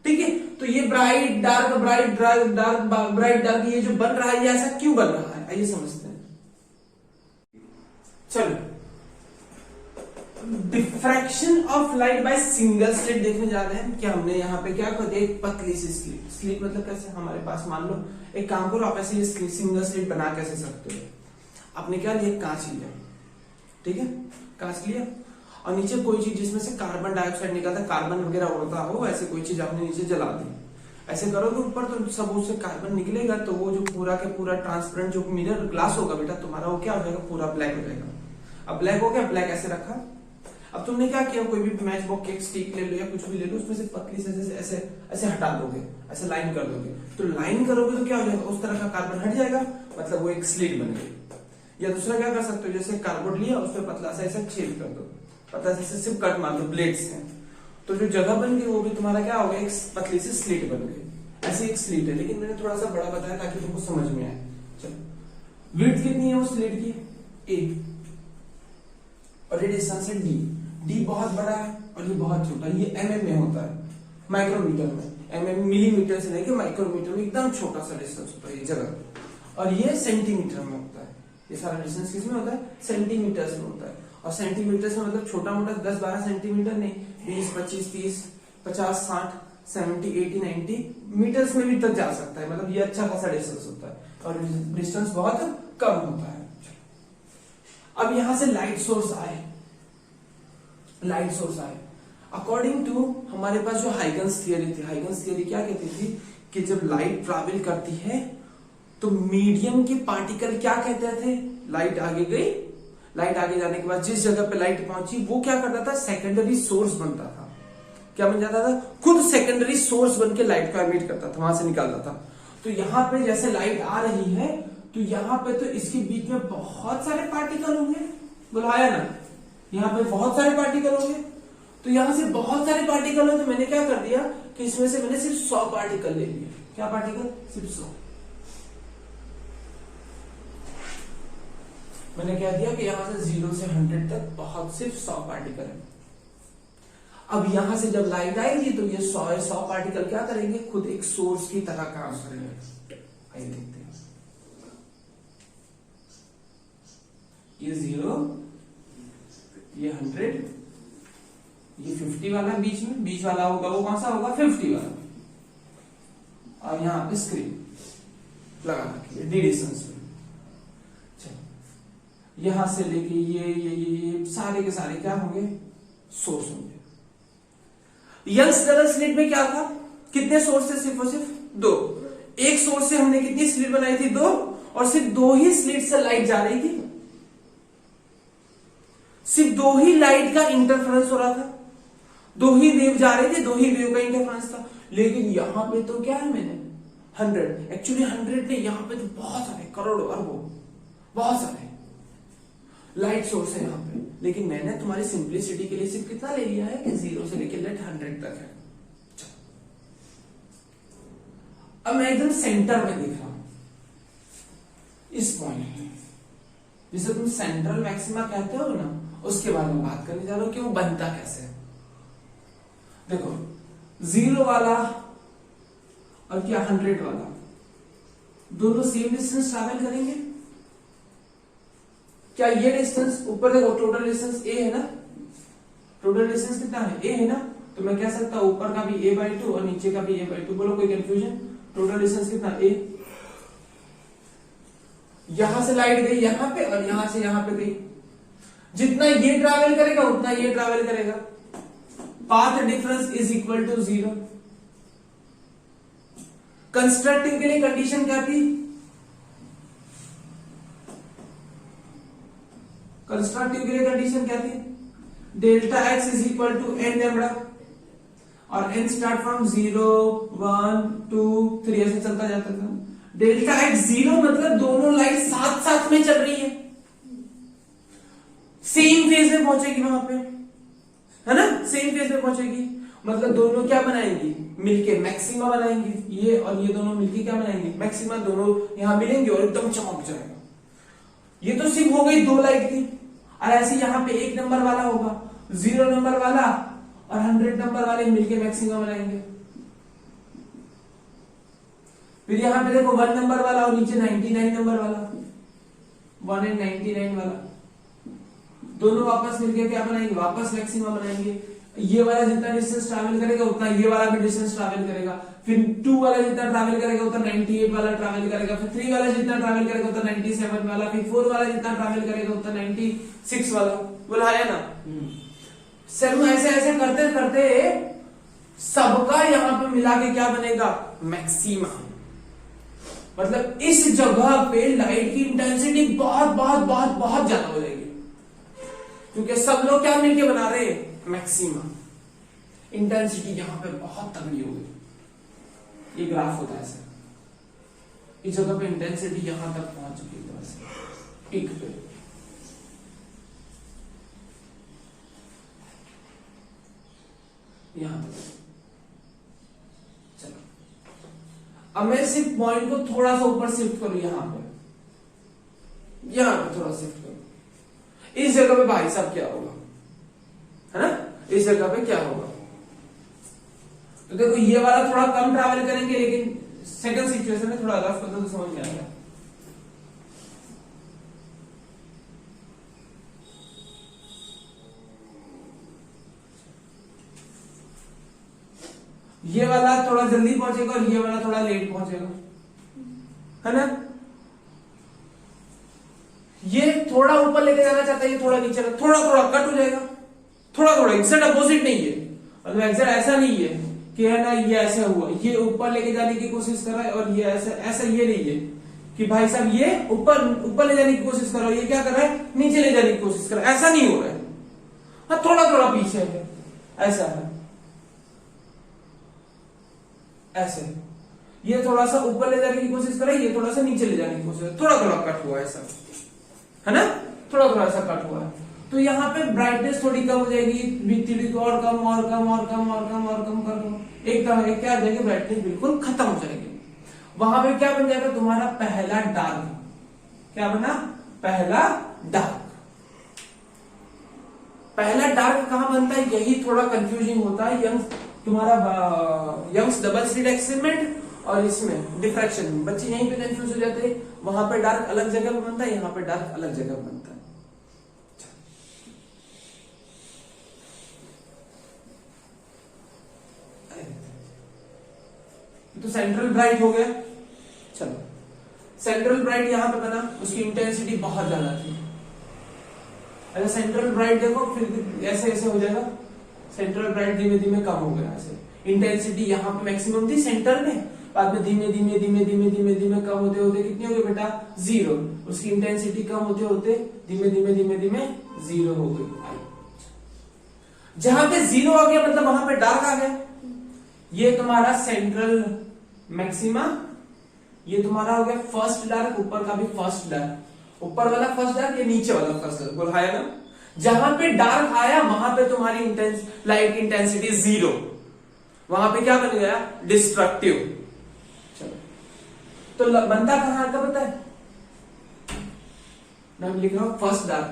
ठीक है, तो ये bright dark bright dark bright dark ये जो बन रहा है ये ऐसा क्यों बन रहा है, आइए समझते हैं। चलो, diffraction of light by single slit देखने जा रहे हैं। क्या हमने यहाँ पे क्या कर दिया, एक पतली सी स्लिट। स्लिट मतलब कैसे, हमारे पास मान लो एक काम करो, आप ऐसे ये सिंगल स्लिट बना कैसे सकते हो। आपने क्या लिया, कांच लिया, ठीक है, कांच लिया और नीचे कोई चीज जिसमें से कार्बन डाइऑक्साइड निकलता, कार्बन वगैरह उड़ता हो, ऐसे कोई चीज आपने नीचे जला दी। ऐसे करोगे ऊपर तो सब उससे कार्बन निकलेगा, तो वो जो पूरा के पूरा ट्रांसपेरेंट जो मिरर ग्लास होगा बेटा तुम्हारा, वो क्या हो जाएगा, पूरा ब्लैक हो जाएगा। अब ब्लैक हो गया, ब्लैक ऐसे रखा। अब तुमने क्या किया, कोई भी मैच बॉक्स एक स्टिक ले लो या कुछ भी ले लो, उसमें से पतली से ऐसे ऐसे हटा दोगे, ऐसे लाइन कर दोगे। तो लाइन करोगे तो क्या हो जाएगा, उस तरह का कार्बन हट जाएगा, मतलब वो एक स्लिट बन गई। या दूसरा क्या कर सकते हो, जैसे कार्डबोर्ड लिया उस पर पतला सा ऐसा छेद कर दो, पतला से सिर्फ कट मार दो ब्लेड से, तो जो जगह बन गई वो भी तुम्हारा क्या हो गया, एक पतली सी स्लिट बन गई। ऐसी एक स्लिट है, लेकिन मैंने थोड़ा सा बड़ा बताया ताकि तुमको समझ में आए। चलो, विड्थ कितनी है उस स्लिट की, ए, और ये डिस्टेंस है डी। डी बहुत बड़ा है और ये बहुत छोटा है, ये mm में होता है, माइक्रोमीटर में। mm मिलीमीटर से लेके माइक्रोमीटर में एकदम छोटा सा डिस्टेंस होता है ये जगह, और ये सेंटीमीटर में होता है। ये सारा डिस्टेंस किसमें होता है, सेंटीमीटर में होता है। और सेंटीमीटर से मतलब छोटा मोटा 10-12 सेंटीमीटर नहीं, 20, 25, 30, 50, 60, 70, 80, 90 मीटर्स में भी तक जा सकता है। मतलब ये अच्छा खासा डिस्टेंस होता है और डिस्टेंस बहुत कम होता है। अब यहां से लाइट सोर्स आए, लाइट सोर्स आए अकॉर्डिंग टू हमारे पास जो हाइगन्स थियरी थी। हाइगन्स थियरी क्या कहती थी कि जब लाइट ट्रैवल करती है तो मीडियम के पार्टिकल क्या कहते थे, लाइट आगे गई, लाइट आगे जाने के बाद जिस जगह पे लाइट पहुंची वो क्या करता था, सेकेंडरी सोर्स बनता था। क्या बन जाता था, खुद सेकेंडरी सोर्स बन के लाइट को एमिट करता था, वहां से निकालता था। तो यहाँ पे जैसे लाइट आ रही है तो यहाँ पे तो इसके बीच में बहुत सारे पार्टिकल होंगे, बुलाया ना, यहाँ पे बहुत सारे पार्टिकल होंगे। तो यहां से बहुत सारे पार्टिकल हो, तो मैंने क्या कर दिया कि इसमें से मैंने सिर्फ 100 पार्टिकल ले लिए। क्या पार्टिकल, सिर्फ 100। मैंने क्या दिया कि यहां से 0 से 100 तक बहुत सिर्फ 100 पार्टिकल है। अब यहां से जब लाइट आएगी तो ये 100 पार्टिकल क्या करेंगे, खुद एक सोर्स की तरह काम करेंगे। आइए देखते हैं, ये 0, ये 100, ये 50 वाला बीच वाला होगा, वो कौन सा होगा, 50 वाला। और यहां पे स्क्रीन लगा रखिए डी डिस्टेंस में। यहां से लेके ये सारे के सारे क्या होंगे, सोर्स होंगे। यंग्स डबल स्लिट में क्या था, कितने सोर्स थे, सिर्फ और सिर्फ 2। एक सोर्स से हमने कितनी स्लिट बनाई थी, 2, और सिर्फ 2 ही स्लिट से लाइट जा रही थी, सिर्फ 2 ही लाइट का इंटरफेरेंस हो रहा था, 2 ही वेव जा रहे थे, 2 ही वेव का इंटरफेरेंस था। लेकिन यहां पे तो क्या है, मैंने 100, एक्चुअली 100 नहीं, यहां पे तो बहुत सारे, करोड़ों अरबों बहुत सारे लाइट सोर्स है यहाँ पे। लेकिन मैंने तुम्हारी सिंप्लिसिटी के लिए सिर्फ कितना ले लिया है कि 0 से लेकर लेट 100 तक है। अब मैं एकदम सेंटर में दिख रहा हूं, इस पॉइंट में, जिसे तुम सेंट्रल मैक्सिमा कहते हो ना, उसके बारे में बात करने जा रहा हूं कि वो बनता कैसे है। देखो 0 वाला और क्या 100 वाला दोनों सेम डिस्टेंस ट्रैवल करेंगे। क्या ये डिस्टेंस, ऊपर देखो टोटल डिस्टेंस a है ना, टोटल डिस्टेंस कितना है, a है ना, तो मैं कह सकता हूं ऊपर का भी a/2 और नीचे का भी a/2। बोलो कोई कंफ्यूजन, टोटल डिस्टेंस कितना, a। यहां से लाइट गई यहां पे और यहां से यहां पे गई, जितना ये ट्रैवल करेगा उतना ये ट्रैवल करेगा, path difference is equal to 0। Constructing के लिए कंडीशन क्या थी, कंस्ट्रक्टिव के लिए कंडीशन क्या थी, delta x is equal to n lambda, और n स्टार्ट फ्रॉम 0, 1, 2, 3 ऐसे चलता जाता था। डेल्टा x 0 मतलब दोनों लाइट साथ साथ में चल रही है, सेम फेज में पहुंचेगी वहां पे, है ना, सेम फेज में पहुंचेगी। मतलब दोनों क्या बनाएंगी, मिलके मैक्सिमा बनाएंगी। ये और ये दोनों मिलके क्या बनाएंगे, मैक्सिमा। दोनों यहां मिलेंगे और एकदम चमक जाएगा। ये तो सिर्फ हो गई 2 लाइट की, और ऐसे यहाँ पे 1 नंबर वाला होगा, 0 नंबर वाला और 100 नंबर वाले मिलके मैक्सिमा बनाएंगे। फिर यहाँ पे देखो 1 नंबर वाला और नीचे 99 नंबर वाला, 1 एंड 99 वाला, दोनों वापस मिलके क्या बनाएंगे, वापस मैक्सिमा बनाएंगे। ये वाला जितना डिस्टेंस ट्रैवल करेगा उतना ये वाला भी डिस्टेंस ट्रैवल करेगा। फिर 2 वाला जितना ट्रैवल करेगा उतना 98 वाला ट्रैवल करेगा। फिर 3 वाला जितना ट्रैवल करेगा उतना 97 वाला। फिर 4 वाला जितना ट्रैवल करेगा उतना 96 वाला। बोला है ना। सर ऐसे ऐसे करते करते सबका यहाँ पे मिला के क्या बनेगा, मैक्सिमा। मतलब इस जगह पे लाइट की इंटेंसिटी बहुत बहुत बहुत बहुत ज्यादा हो जाएगी, क्योंकि सब लोग क्या मिलके बना रहे हैं, मैक्सिमा। इंटेंसिटी यहां पे बहुत तगड़ी हो गई। ये ग्राफ होता है ऐसे, इस जगह पे इंटेंसिटी यहां तक पहुंच चुकी है, वैसे पीक पे। यहां तक। चलो अब मैं सिर्फ पॉइंट को थोड़ा सा ऊपर शिफ्ट करूं, यहां पे थोड़ा शिफ्ट करूं। इस जगह पे भाई साहब क्या होगा, है ना, इस जगह पे क्या होगा। तो देखो ये वाला थोड़ा कम ट्रैवल करेंगे, लेकिन सेकंड सिचुएशन में थोड़ा रफ करते तो समझ में आएगा। ये वाला थोड़ा जल्दी पहुंचेगा और ये वाला थोड़ा लेट पहुंचेगा, है ना। ये थोड़ा ऊपर लेके जाना चाहता है, ये थोड़ा नीचे, थोड़ा थोड़ा कट हो जाएगा, थोड़ा थोड़ा। एग्जैक्ट अपोजिट नहीं है, मतलब एग्जैक्ट ऐसा नहीं है कि है ना ये ऐसा हुआ, ये ऊपर लेके जाने की कोशिश कर रहा है, और ये ऐसा ऐसा ये नहीं है कि भाई साहब ये ऊपर ले जाने की कोशिश कर रहा है, ये क्या कर रहा है, नीचे ले जाने की कोशिश कर रहा है। ऐसा नहीं हो रहा है, हाँ थोड़ा थोड़ा पीछे है, ऐसा है, ऐसे। ये थोड़ा सा ऊपर ले जाने की कोशिश कर रहा है, ये थोड़ा सा नीचे ले जाने की कोशिश, थोड़ा थोड़ा कट हुआ है, ऐसा है ना, थोड़ा थोड़ा सा कट हुआ है। तो यहाँ पे ब्राइटनेस थोड़ी कम हो जाएगी, बीती और कम और कम और कम और कम और कम कर दो, एक तरह के क्या हो जाएगी, ब्राइटनेस बिल्कुल खत्म हो जाएगी। वहां पे क्या बन जाएगा तुम्हारा पहला डार्क। क्या बना, पहला डार्क। पहला डार्क कहां बनता है, यही थोड़ा कंफ्यूजिंग होता है। तुम्हारा यंग्स डबल स्लिट एक्सपेरिमेंट और इसमें डिफ्रैक्शन, बच्चे यहीं पे कंफ्यूज हो जाते हैं। वहां पे डार्क अलग जगह पे बनता है, यहाँ पे डार्क अलग जगह पे बनता है। तो सेंट्रल ब्राइट हो गया। चलो सेंट्रल ब्राइट यहां पे बना, उसकी इंटेंसिटी बहुत ज्यादा थी। अगर सेंट्रल ब्राइट देखो फिर ऐसे ऐसे हो जाएगा, सेंट्रल ब्राइट धीमे धीमे कम हो गया। ऐसे इंटेंसिटी यहाँ पे मैक्सिमम थी सेंटर में, बाद में धीमे धीमे धीमे धीमे धीमे धीमे कम होते होते कितनी हो गई बेटा, 0। उसकी इंटेंसिटी कम होते होते धीमे धीमे धीमे धीमे 0 हो गई। जहां पे 0 आ गया मतलब वहां पे डार्क आ गया। ये तुम्हारा सेंट्रल मैक्सिमा, ये तुम्हारा हो गया फर्स्ट डार्क, ऊपर का भी फर्स्ट डार्क, ऊपर वाला फर्स्ट डार्क, ये नीचे वाला फर्स्ट डार्क, बोला है ना। जहां पे डार्क आया वहां पे तुम्हारी लाइट की इंटेंसिटी 0, वहां पे क्या बन गया, डिस्ट्रक्टिव। चलो तो बनता कहां का पता है, मैं लिख रहा हूं first dark,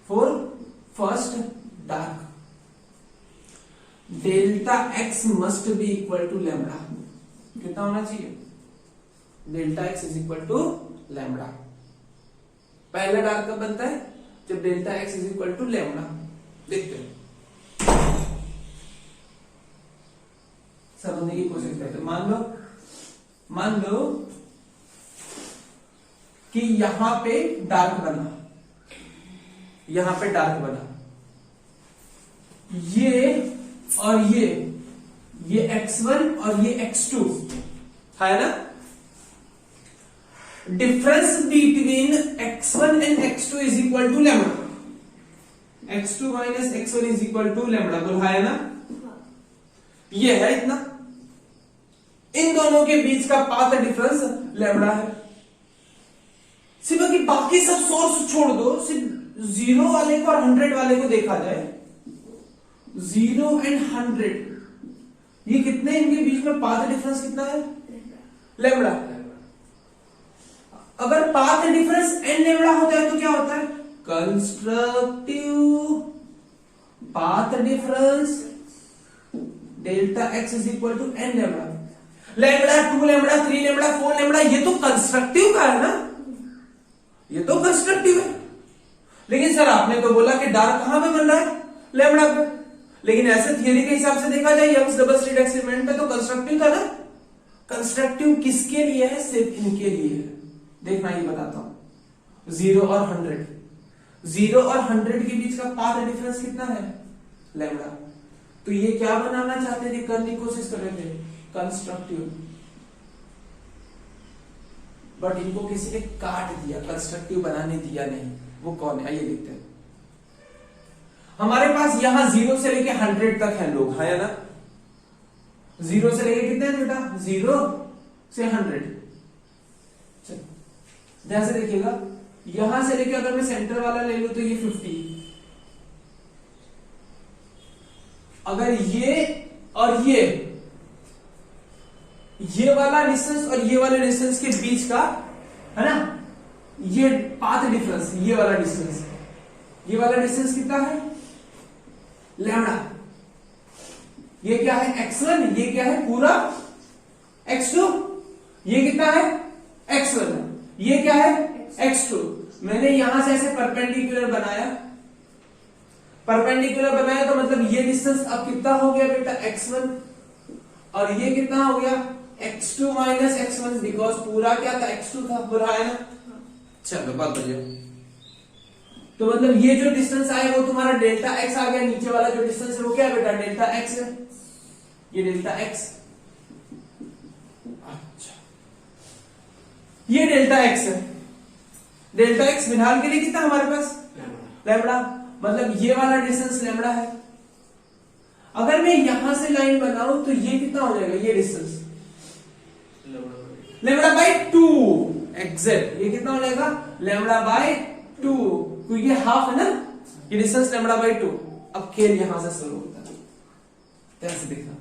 for first dark delta x must be equal to lambda. कितना होना चाहिए, delta x is equal to lambda. पहला डार्क कब बनता है, जब delta x is equal to lambda. देखते हैं, समझने की कोशिश करते हैं। मान लो कि यहां पे डार्क बना, यहां पे डार्क बना, ये और ये x1 और ये x2 है ना। Difference between x1 and x2 is equal to lambda. x2 minus x1 is equal to lambda, बोला है ना। ये है इतना, इन दोनों के बीच का पाथ डिफरेंस लैम्बडा है। सिर्फ कि बाकी सब सोर्स छोड़ दो, सिर्फ 0 वाले को और 100 वाले को देखा जाए, 0 एंड 100, ये कितने, इनके बीच में पाथ डिफरेंस कितना है, लैम्बडा। अगर पाथ डिफरेंस n लेमड़ा होता है तो क्या होता है, constructive path difference delta x is equal to n lambda. Lambda 2 lambda 3 lambda 4 lambda ये तो कंस्ट्रक्टिव का है ना, ये तो कंस्ट्रक्टिव है। लेकिन सर आपने तो बोला कि डार्क कहां पे बन रहा है, लेमड़ा पे। लेकिन ऐसे थियरी के हिसाब से देखा जाए यंग्स डबल स्लिट एक्सपेरिमेंट पे तो कंस्ट्रक्टिव था ना। कंस्ट्रक्टिव किसके लिए है, सिर्फ इनके लिए है। देखना ये बताता हूं, 0 और 100, 0 और 100 के बीच का पाथ डिफरेंस कितना है, लेमड़ा। तो ये क्या बनाना चाहते थे, करने की कोशिश कर रहे थे, कंस्ट्रक्टिव, बट इनको किसी ने काट दिया, कंस्ट्रक्टिव बनाने दिया नहीं। वो कौन है, आइए देखते हैं। हमारे पास यहां 0 से लेके 100 तक है लोग, है ना। 0 से लेके कितने हैं बेटा, 0 से 100। चलो ध्यान से देखिएगा, यहां से लेके अगर मैं सेंटर वाला ले लूं तो ये 50, अगर ये और ये वाला डिस्टेंस और ये वाले डिस्टेंस के बीच का है ना, ये पाथ डिफरेंस, ये वाला डिस्टेंस, ये वाला डिस्टेंस कितना है, लैम्डा। ये क्या है, x1, ये क्या है पूरा x2, ये कितना है x1, ये क्या है x2। मैंने यहां से ऐसे परपेंडिकुलर बनाया, परपेंडिकुलर बनाया तो मतलब ये डिस्टेंस अब कितना हो गया बेटा, x1, और ये कितना हो गया x2 माइनस x1, बिकॉज पूरा क्या था, x2 था, पूरा है ना। चलो बात बढ़िया। तो मतलब ये जो डिस्टेंस आया वो तुम्हारा डेल्टा x आ गया, नीचे वाला जो डिस्टेंस है वो क्या है बेटा, डेल्टा x है, ये डेल्टा x। अच्छा ये डेल्टा x है, डेल्टा x फिलहाल के लिए कितना हमारे पास, लैम्बडा, मतलब ये वाला डिस्टेंस लैम्बडा है। अगर मैं यहां से लाइन बनाऊं तो ये कितना हो जाएगा, ये डिस्टेंस लैम्बडा बाय 2 एग्जैक्ट, ये कितना हो जाएगा, लैम्बडा बाय 2, क्योंकि ये हाफ है ना, ये डिस्टेंस लैम्बडा बाय 2। अब खेल यहां से शुरू होता है, ध्यान से देखना।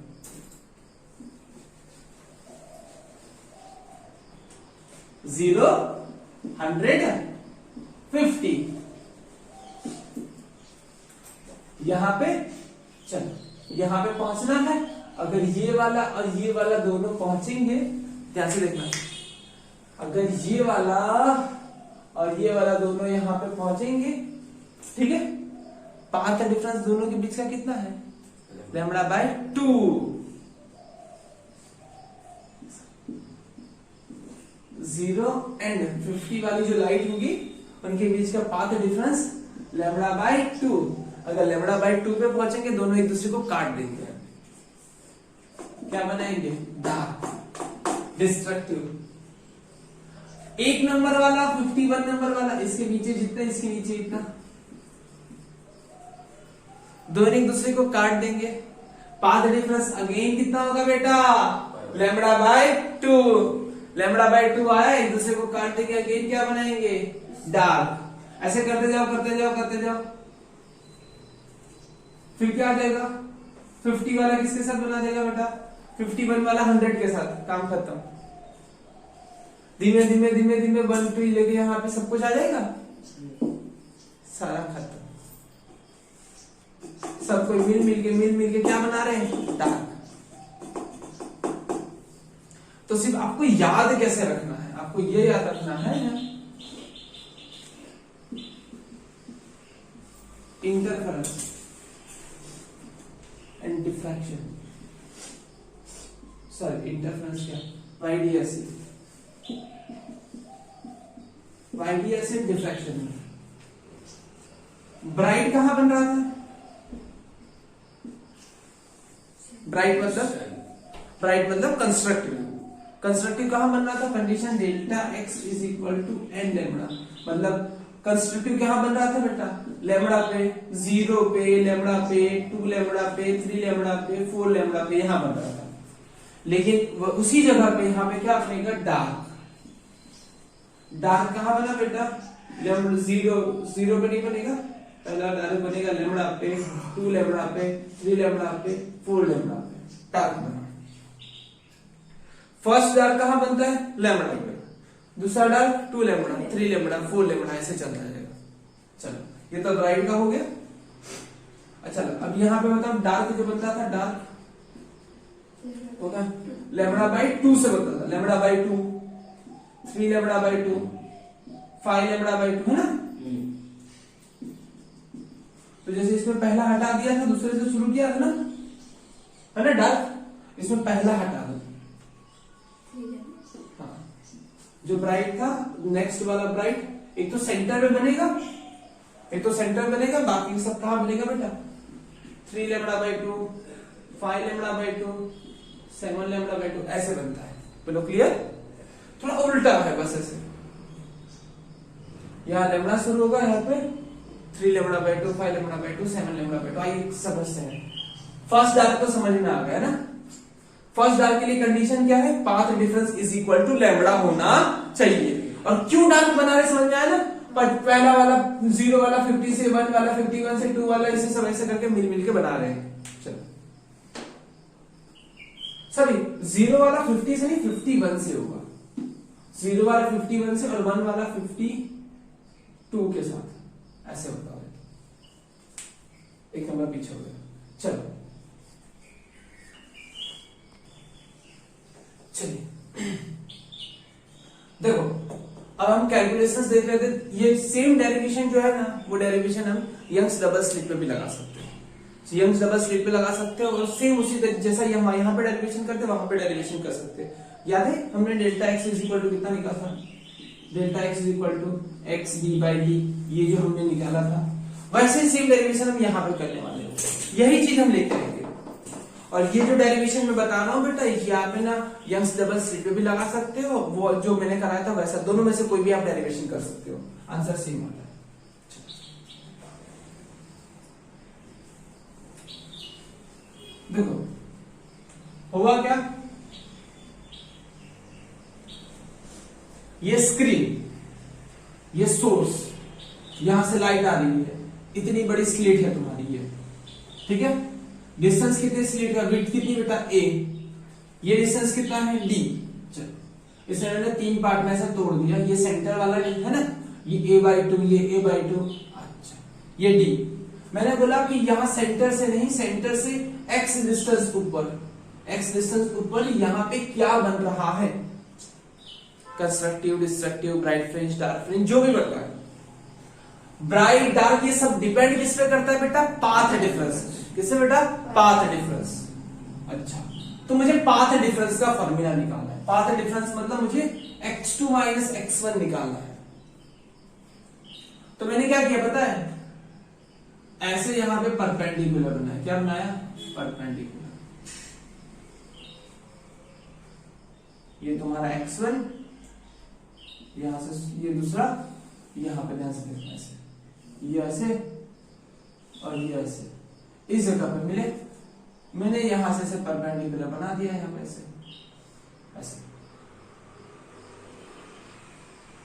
जीरो 150 यहां पे, चलो यहां पे पहुंचना है। अगर ये वाला और ये वाला दोनों पहुंचेंगे, ध्यान से देखना, अगर ये वाला और ये वाला दोनों यहां पे पहुंचेंगे, ठीक है, पाथ का डिफरेंस दोनों के बीच का कितना है, लैम्बडा बाय 2। 0 एंड 50 वाली जो लाइट होगी उनके बीच का पाथ डिफरेंस लैम्बडा बाय 2। अगर लैम्बडा बाय 2 पे पहुंचेंगे दोनों एक दूसरे को काट देंगे, क्या बनाएंगे, डार्क डिस्ट्रक्टिव। 1 नंबर वाला 51 नंबर वाला, इसके नीचे जितना इसके नीचे इतना, दोनों एक दूसरे को काट देंगे। पाथ डिफरेंस अगेन कितना होगा बेटा, लैम्बडा बाय 2। लैम्बडा बाय 2 आया, एक दूसरे को काट देंगे, अगेन क्या बनाएंगे, डार्क। ऐसे करते जाओ करते जाओ करते जाओ, फिर क्या आ जाएगा, 50 वाला किसके साथ बना देगा बेटा, 51 वाला 100 के साथ, काम खत्म। धीमे धीमे धीमे धीमे 1 2 लेके यहां पे सब कुछ आ जाएगा, सारा खत्म। सब कोई मिल मिल के क्या बना रहे हैं, डार्क। तो सिर्फ आपको याद कैसे रखना है, आपको ये याद रखना है interference and diffraction, sorry interference क्या, वाइडियसिव डिफ्रैक्शन। ब्राइट कहां बन रहा था, ब्राइट मतलब कंस्ट्रक्टिव। कंस्ट्रक्टिव कहां बन रहा था, condition delta x is equal to n lambda, मतलब कंस्ट्रक्टिव कहां बन रहा था बेटा, लैम्बडा पे, 0 पे, लैम्बडा पे, 2 लैम्बडा पे, 3 लैम्बडा पे, 4 लैम्बडा पे, यहां बन रहा था। लेकिन उसी जगह पे यहां पे क्या बनेगा, डार्क। डार्क कहां बना बेटा, लैम्बडा 0 पे नहीं बनेगा, पहला डार्क बनेगा लैम्बडा पे, 2 लैम्बडा पे, 3 लैम्बडा पे, 4 लैम्बडा पे, डार्क बना। फर्स्ट डार्क कहां बनता है, लैम्बडा पे। दूसरा डार्क 2 लेमड़ा, 3 लेमड़ा, 4 लेमड़ा, ऐसे चलता रहेगा। चलो ये तो ब्राइट का हो गया। अच्छा अब यहाँ पे मतलब डार्क जो बनता था, डार्क होगा लेमड़ा बाई 2 से बनता था, lambda by 2, 3 lambda by 2, 5 lambda by 2, है ना। तो जैसे इसमें पहला हटा दिया था, दूसरे से शुरू किया था ना, है ना डार्क, इसमें पहला हटा दो। हाँ जो ब्राइट था, नेक्स्ट वाला ब्राइट, एक तो सेंटर में बनेगा, एक तो सेंटर बनेगा, बाकी सब कहां बनेगा बेटा, 3 lambda by 2, 5 lambda by 2, 7 lambda by 2, ऐसे बनता है। बोलो क्लियर। थोड़ा उल्टा है बस ऐसे, यहाँ लेमड़ा शुरू होगा, यहाँ पे 3 lambda by 2, 5 lambda by 2, 7 lambda by 2। आइए समझते हैं। फर्स्ट डार्क तो समझ में आ गया ना। फर्स्ट डार्क के लिए कंडीशन क्या है, path difference is equal to lambda होना चाहिए। और क्यों डार्क बना रहे समझ में आया ना, पर पहला वाला 0 वाला 50 से, 1 वाला 51 से, 2 वाला इसे सब ऐसे करके मिल के बना रहे हैं। चलो सॉरी 0 वाला 50 से नहीं 51 से होगा, 0 वाला 51 से और 1 वाला 52 के साथ ऐसे होता है। एक नंबर पीछे हो गया। चलो चलिए देखो अब हम कैलकुलेशंस देख रहे थे। ये सेम डेरिवेशन जो है ना, वो डेरिवेशन हम यंग्स डबल स्लिट पे भी लगा सकते हैं। यंग्स डबल स्लिट पे लगा सकते हैं और सेम उसी जैसा यहाँ पे डेरिवेशन करते वहां पे डेरिवेशन कर सकते हैं। याद है हमने delta x is equal to कितना निकाला था, delta x is equal to x d by d, ये जो हमने निकाला था, वैसे सेम डेरिवेशन हम यहाँ पे करने वाले हैं। यही चीज हम लेके आएंगे। और ये जो डेरिवेशन मैं बता रहा हूँ बेटा, यहाँ पे ना यंग्स डबल स्लिट पे भी लगा सकते हो, वो जो मैंने कराया था वैसा, दोनों में से कोई भी आप डेरिवेशन कर सकते हो, आंसर सेम होता है। देखो होगा क्या, ये स्क्रीन, ये सोर्स, यहां से लाइट आ रही है, इतनी बड़ी स्लिट है तुम्हारी ये, ठीक है। डिस्टेंस कितनी स्लिट का, विड्थ कितनी बेटा a, ये डिस्टेंस कितना है d। चलो इसे मैंने 3 पार्ट में ऐसा तोड़ दिया, ये सेंटर वाला है ना, ये a/2, ये a/2, अच्छा ये d। मैंने बोला कि यहां सेंटर से नहीं, सेंटर से x डिस्टेंस ऊपर, x डिस्टेंस ऊपर यहां पे क्या बन रहा है, constructive, destructive, bright fringe, dark fringe, जो भी बन रहा है, ब्राइट डार्क ये सब डिपेंड किस पे करता है बेटा, पाथ डिफरेंस। किससे बेटा, पाथ डिफरेंस। अच्छा तो मुझे पाथ डिफरेंस का फॉर्मूला निकालना है। पाथ डिफरेंस मतलब मुझे x2 माइनस x1 निकालना है। तो मैंने क्या किया पता है, ऐसे यहां पे परपेंडिकुलर बनाया। क्या बनाया, परपेंडिकुलर। ये तुम्हारा x1, यहां से ये दूसरा, यहां पे ध्यान से देखना, ऐसे ये ऐसे और ये ऐसे इस जगह पे मिले, मैंने यहां से परपेंडिकुलर बना दिया, यहां पे ऐसे ऐसे।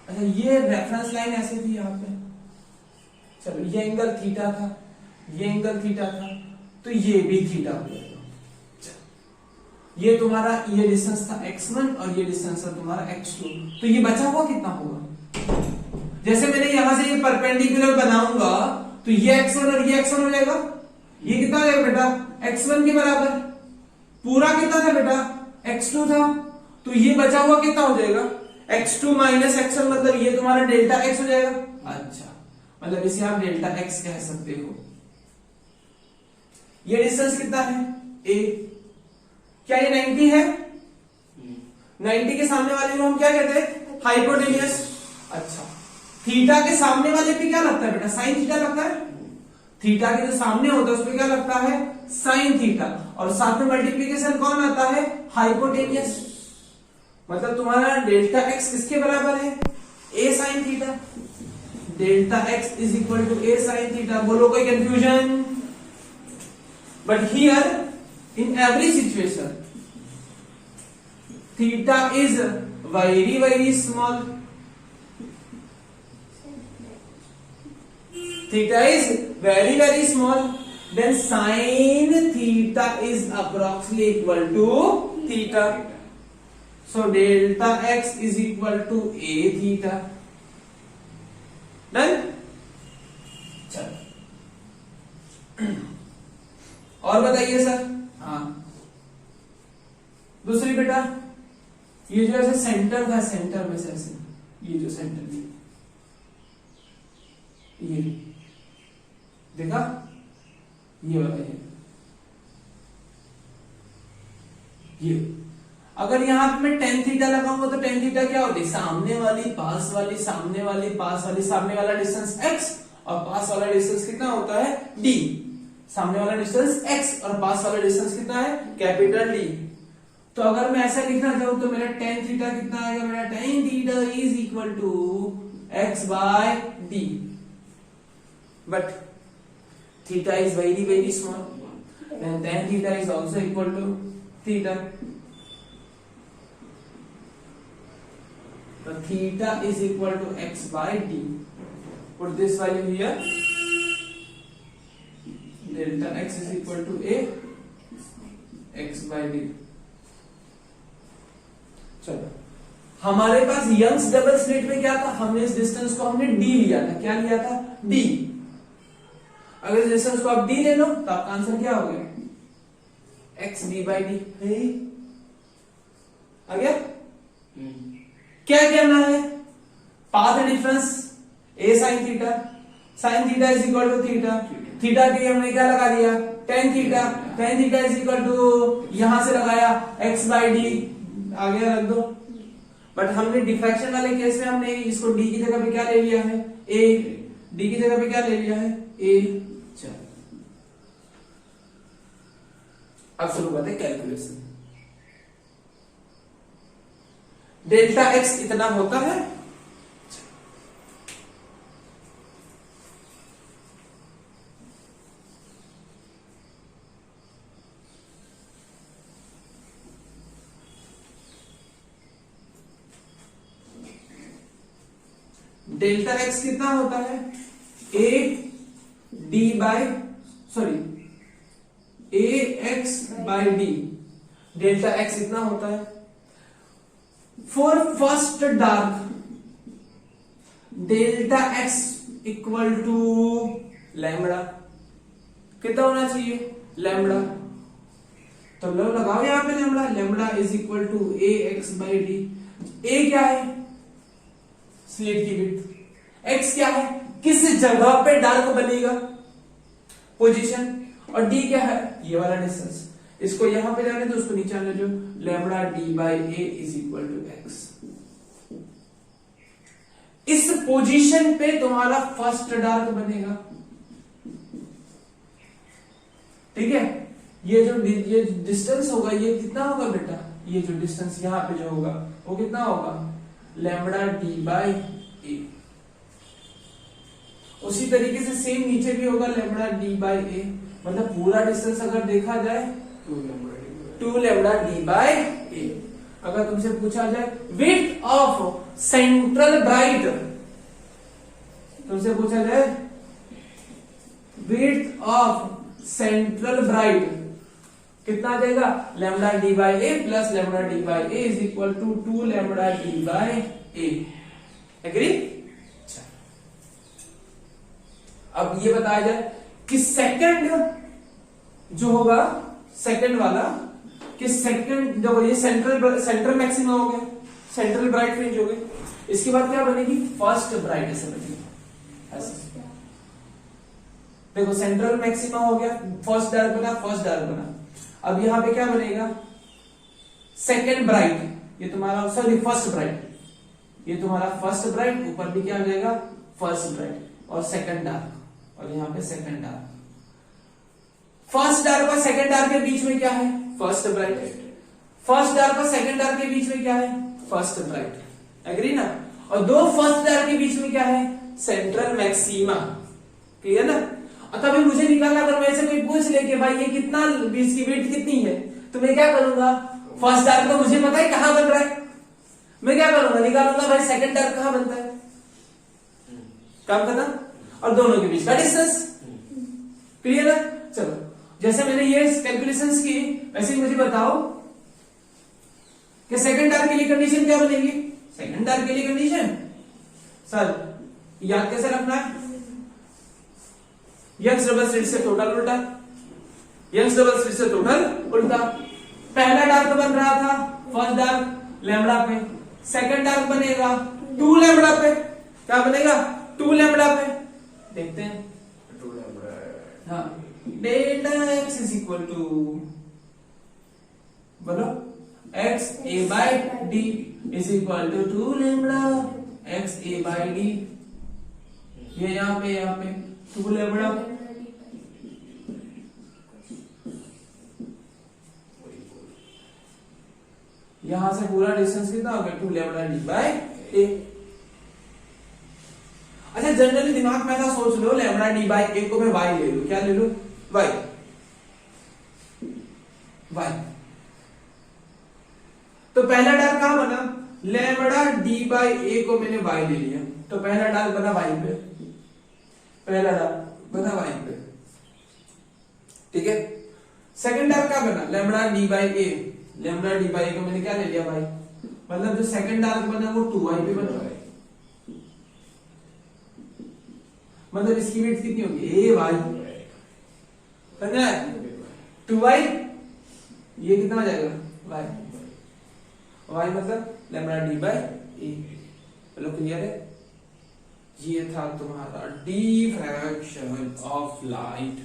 अच्छा ये रेफरेंस लाइन ऐसे थी यहाँ पे, चलो ये एंगल थीटा था, ये एंगल थीटा था, तो ये भी थीटा हो जाएगा। ये तुम्हारा ये डिस्टेंस था x1 और ये डिस्टेंस था तुम्हारा x2, तो ये बचा हुआ कितना होगा, जैसे मैंने यहां से ये परपेंडिकुलर बनाऊंगा तो ये x1 और ये x1 हो जाएगा। ये कितना हो जाएगा बेटा, x1 के बराबर, पूरा कितना था बेटा, x2 था, तो ये बचा हुआ कितना हो जाएगा, x2 माइनस x1, मतलब ये तुम्हारा डेल्टा x हो जाएगा। अच्छा मतलब इसे आप डेल्टा x कह सकते हो। ये डिस्टेंस कितना है, a, क्या ये 90 है, 90 के सामने वाले को हम क्या कहते हैं, हाइपोटेन्यूस। अच्छा थीटा के सामने वाले पे क्या लगता है बेटा, साइन थीटा लगता है। थीटा के जो सामने होता है उस पे क्या लगता है, साइन थीटा, और साथ में मल्टीप्लीकेशन कौन आता है, हाइपोटेन्यूस। मतलब तुम्हारा डेल्टा एक्स किसके बराबर है, a sine theta. Delta x is equal to a sine theta. बोलो कोई confusion, but here in every situation theta is very small, theta is very small, then sin theta is approximately equal to theta. So delta x is equal to a theta. Done. चलो और बताइए sir. हाँ दूसरी बेटा, ये जो ऐसे centre था, सेंटर में से ऐसे ये जो सेंटर थी, ये देखा, ये बताइए, ये अगर यहां पे मैं टेन थीटा लगाऊंगा तो टेन थीटा क्या होती है, सामने वाली पास वाली, सामने वाली पास वाली, सामने वाला डिस्टेंस x और पास वाला डिस्टेंस कितना होता है d। सामने वाला डिस्टेंस x और पास वाला डिस्टेंस कितना है, कैपिटल D। तो अगर मैं ऐसा लिखना चाहूं तो मेरा टेन थीटा कितना आएगा, मेरा tan theta is equal to x by d, but theta is very very small and tan theta is also equal to theta. So theta is equal to x by d. Put this value here. Delta x is equal to a x by d. चलो हमारे पास Young's double slit में क्या था, हमने इस distance को हमने d लिया था। क्या लिया था, d। अगर इस डिस्टेंस को आप d ले लो तो आपका आंसर क्या हो गया, x d by d। आ गया। क्या करना है, path difference a sin theta, sin theta is equal to theta, theta के लिए हमने क्या लगा दिया, tan theta, tan theta is equal to यहां से लगाया x बाई डी, आगे रख दो। बट हमने डिफ्रैक्शन वाले केस में हमने इसको d की जगह पे क्या ले लिया है, a, d की जगह पे क्या ले लिया है, a। चलो अब शुरू करते हैं कैलकुलेशन। डेल्टा एक्स इतना होता है, डेल्टा एक्स कितना होता है, a d by sorry a x by d. Delta x इतना होता है। For first dark delta x equal to lambda, कितना होना चाहिए, लैम्बडा। तो लो लगाओ यहां पे lambda, lambda is equal to a x by d. A क्या है, स्लिट की विड्थ, एक्स क्या है, किस जगह पे डार्क बनेगा, पोजीशन, और डी क्या है, ये वाला डिस्टेंस। इसको यहां पे जाने तो उसको नीचे आने जो, lambda d by a is equal to x. इस पोजीशन पे तुम्हारा फर्स्ट डार्क बनेगा, ठीक है। ये डिस्टेंस होगा, ये कितना होगा बेटा, ये जो डिस्टेंस यहां पे जो होगा वो कितना होगा, लैम्बडा डी बाई ए। उसी तरीके से सेम नीचे भी होगा लैम्बडा डी बाई ए, मतलब पूरा डिस्टेंस अगर देखा जाए 2 लैम्बडा डी बाई ए। अगर तुमसे पूछा जाए विड्थ ऑफ सेंट्रल ब्राइट, तुमसे पूछा जाए विड्थ ऑफ सेंट्रल ब्राइट कितना आ जाएगा, lambda d by a plus lambda d by a is equal to 2 lambda d by a. Agree. अब ये बताया जाए कि सेकंड जो होगा, सेकंड वाला कि सेकंड जो ये सेंट्रल मैक्सिमा हो गया, सेंट्रल ब्राइट फ्रिंज हो गई। इसके बाद क्या बनेगी, फर्स्ट ब्राइट ऐसे बनेगी, ऐसे। देखो सेंट्रल मैक्सिमा हो गया, फर्स्ट डार्क बना, फर्स्ट डार्क बना। अब यहां पे क्या बनेगा, सेकंड ब्राइट, ये तुम्हारा सॉरी फर्स्ट ब्राइट, ये तुम्हारा फर्स्ट ब्राइट, ऊपर भी क्या आ जाएगा, फर्स्ट ब्राइट और सेकंड डार्क, और यहां पे सेकंड डार्क। फर्स्ट डार्क और सेकंड डार्क के बीच में क्या है, फर्स्ट ब्राइट। फर्स्ट डार्क और सेकंड डार्क के बीच में क्या है, फर्स्ट ब्राइट। एग्री ना। और दो फर्स्ट डार्क के बीच में क्या है, सेंट्रल मैक्सिमा। क्लियर ना। और तभी मुझे निकालना, अगर मेरे से कोई पूछ ले कि भाई ये कितना, इसकी वेट कितनी है, तो मैं क्या करूंगा, फर्स्ट डार्क तो मुझे पता है कहां बन रहा है, मैं क्या करूंगा, निकालूंगा भाई सेकंड डार्क कहां बनता है, काम करना, और दोनों के बीच का डिस्टेंस। क्लियर है। चलो जैसे मैंने ये कैलकुलेशंस की, वैसे ही मुझे बताओ कि सेकंड आर्क के लिए कंडीशन क्या बनेगी? सेकंड आर्क के लिए कंडीशन सर याद कैसे रखना है? यंग्स डबल स्लिट से टोटल उल्टा, यंग्स डबल स्लिट से टोटल उल्टा। पहला डार्क बन रहा था फर्स्ट डार्क लैम्बडा पे, सेकंड डार्क बनेगा 2 लैम्बडा पे। क्या बनेगा? 2 लैम्बडा पे। देखते हैं 2 लैम्बडा। हाँ, delta x is equal to बोलो x a by d is equal to 2 lambda x a by d। ये यहाँ पे 2 लैम्बडा। यहां से पूरा डिस्टेंस कितना हो गया? 2 लैम्बडा डी बाय ए। अच्छा जनरली दिमाग में ऐसा सोच लो, लैम्बडा डी बाय ए को मैं y ले लूं। क्या ले लूं? y। तो पहला डार्क कहां बना? लैम्बडा डी बाय ए को मैंने y ले लिया, तो पहला डार्क बना y पे, पहला डार्क बना y पे। ठीक है। सेकंड डार्क क्या बना? लैम्बडा डी बाय ए, लैम्बडा डी बाय को मैंने क्या ले लिया? y। मतलब जो सेकंड डार्क बना वो 2y पे बना है। मतलब इसकी वेट कितनी होगी? a y। समझा? 2y ये कितना आ जाएगा? y। y मतलब लैम्बडा डी बाय ए। चलो क्लियर है? ये था तुम्हारा डिफ्रैक्शन ऑफ लाइट।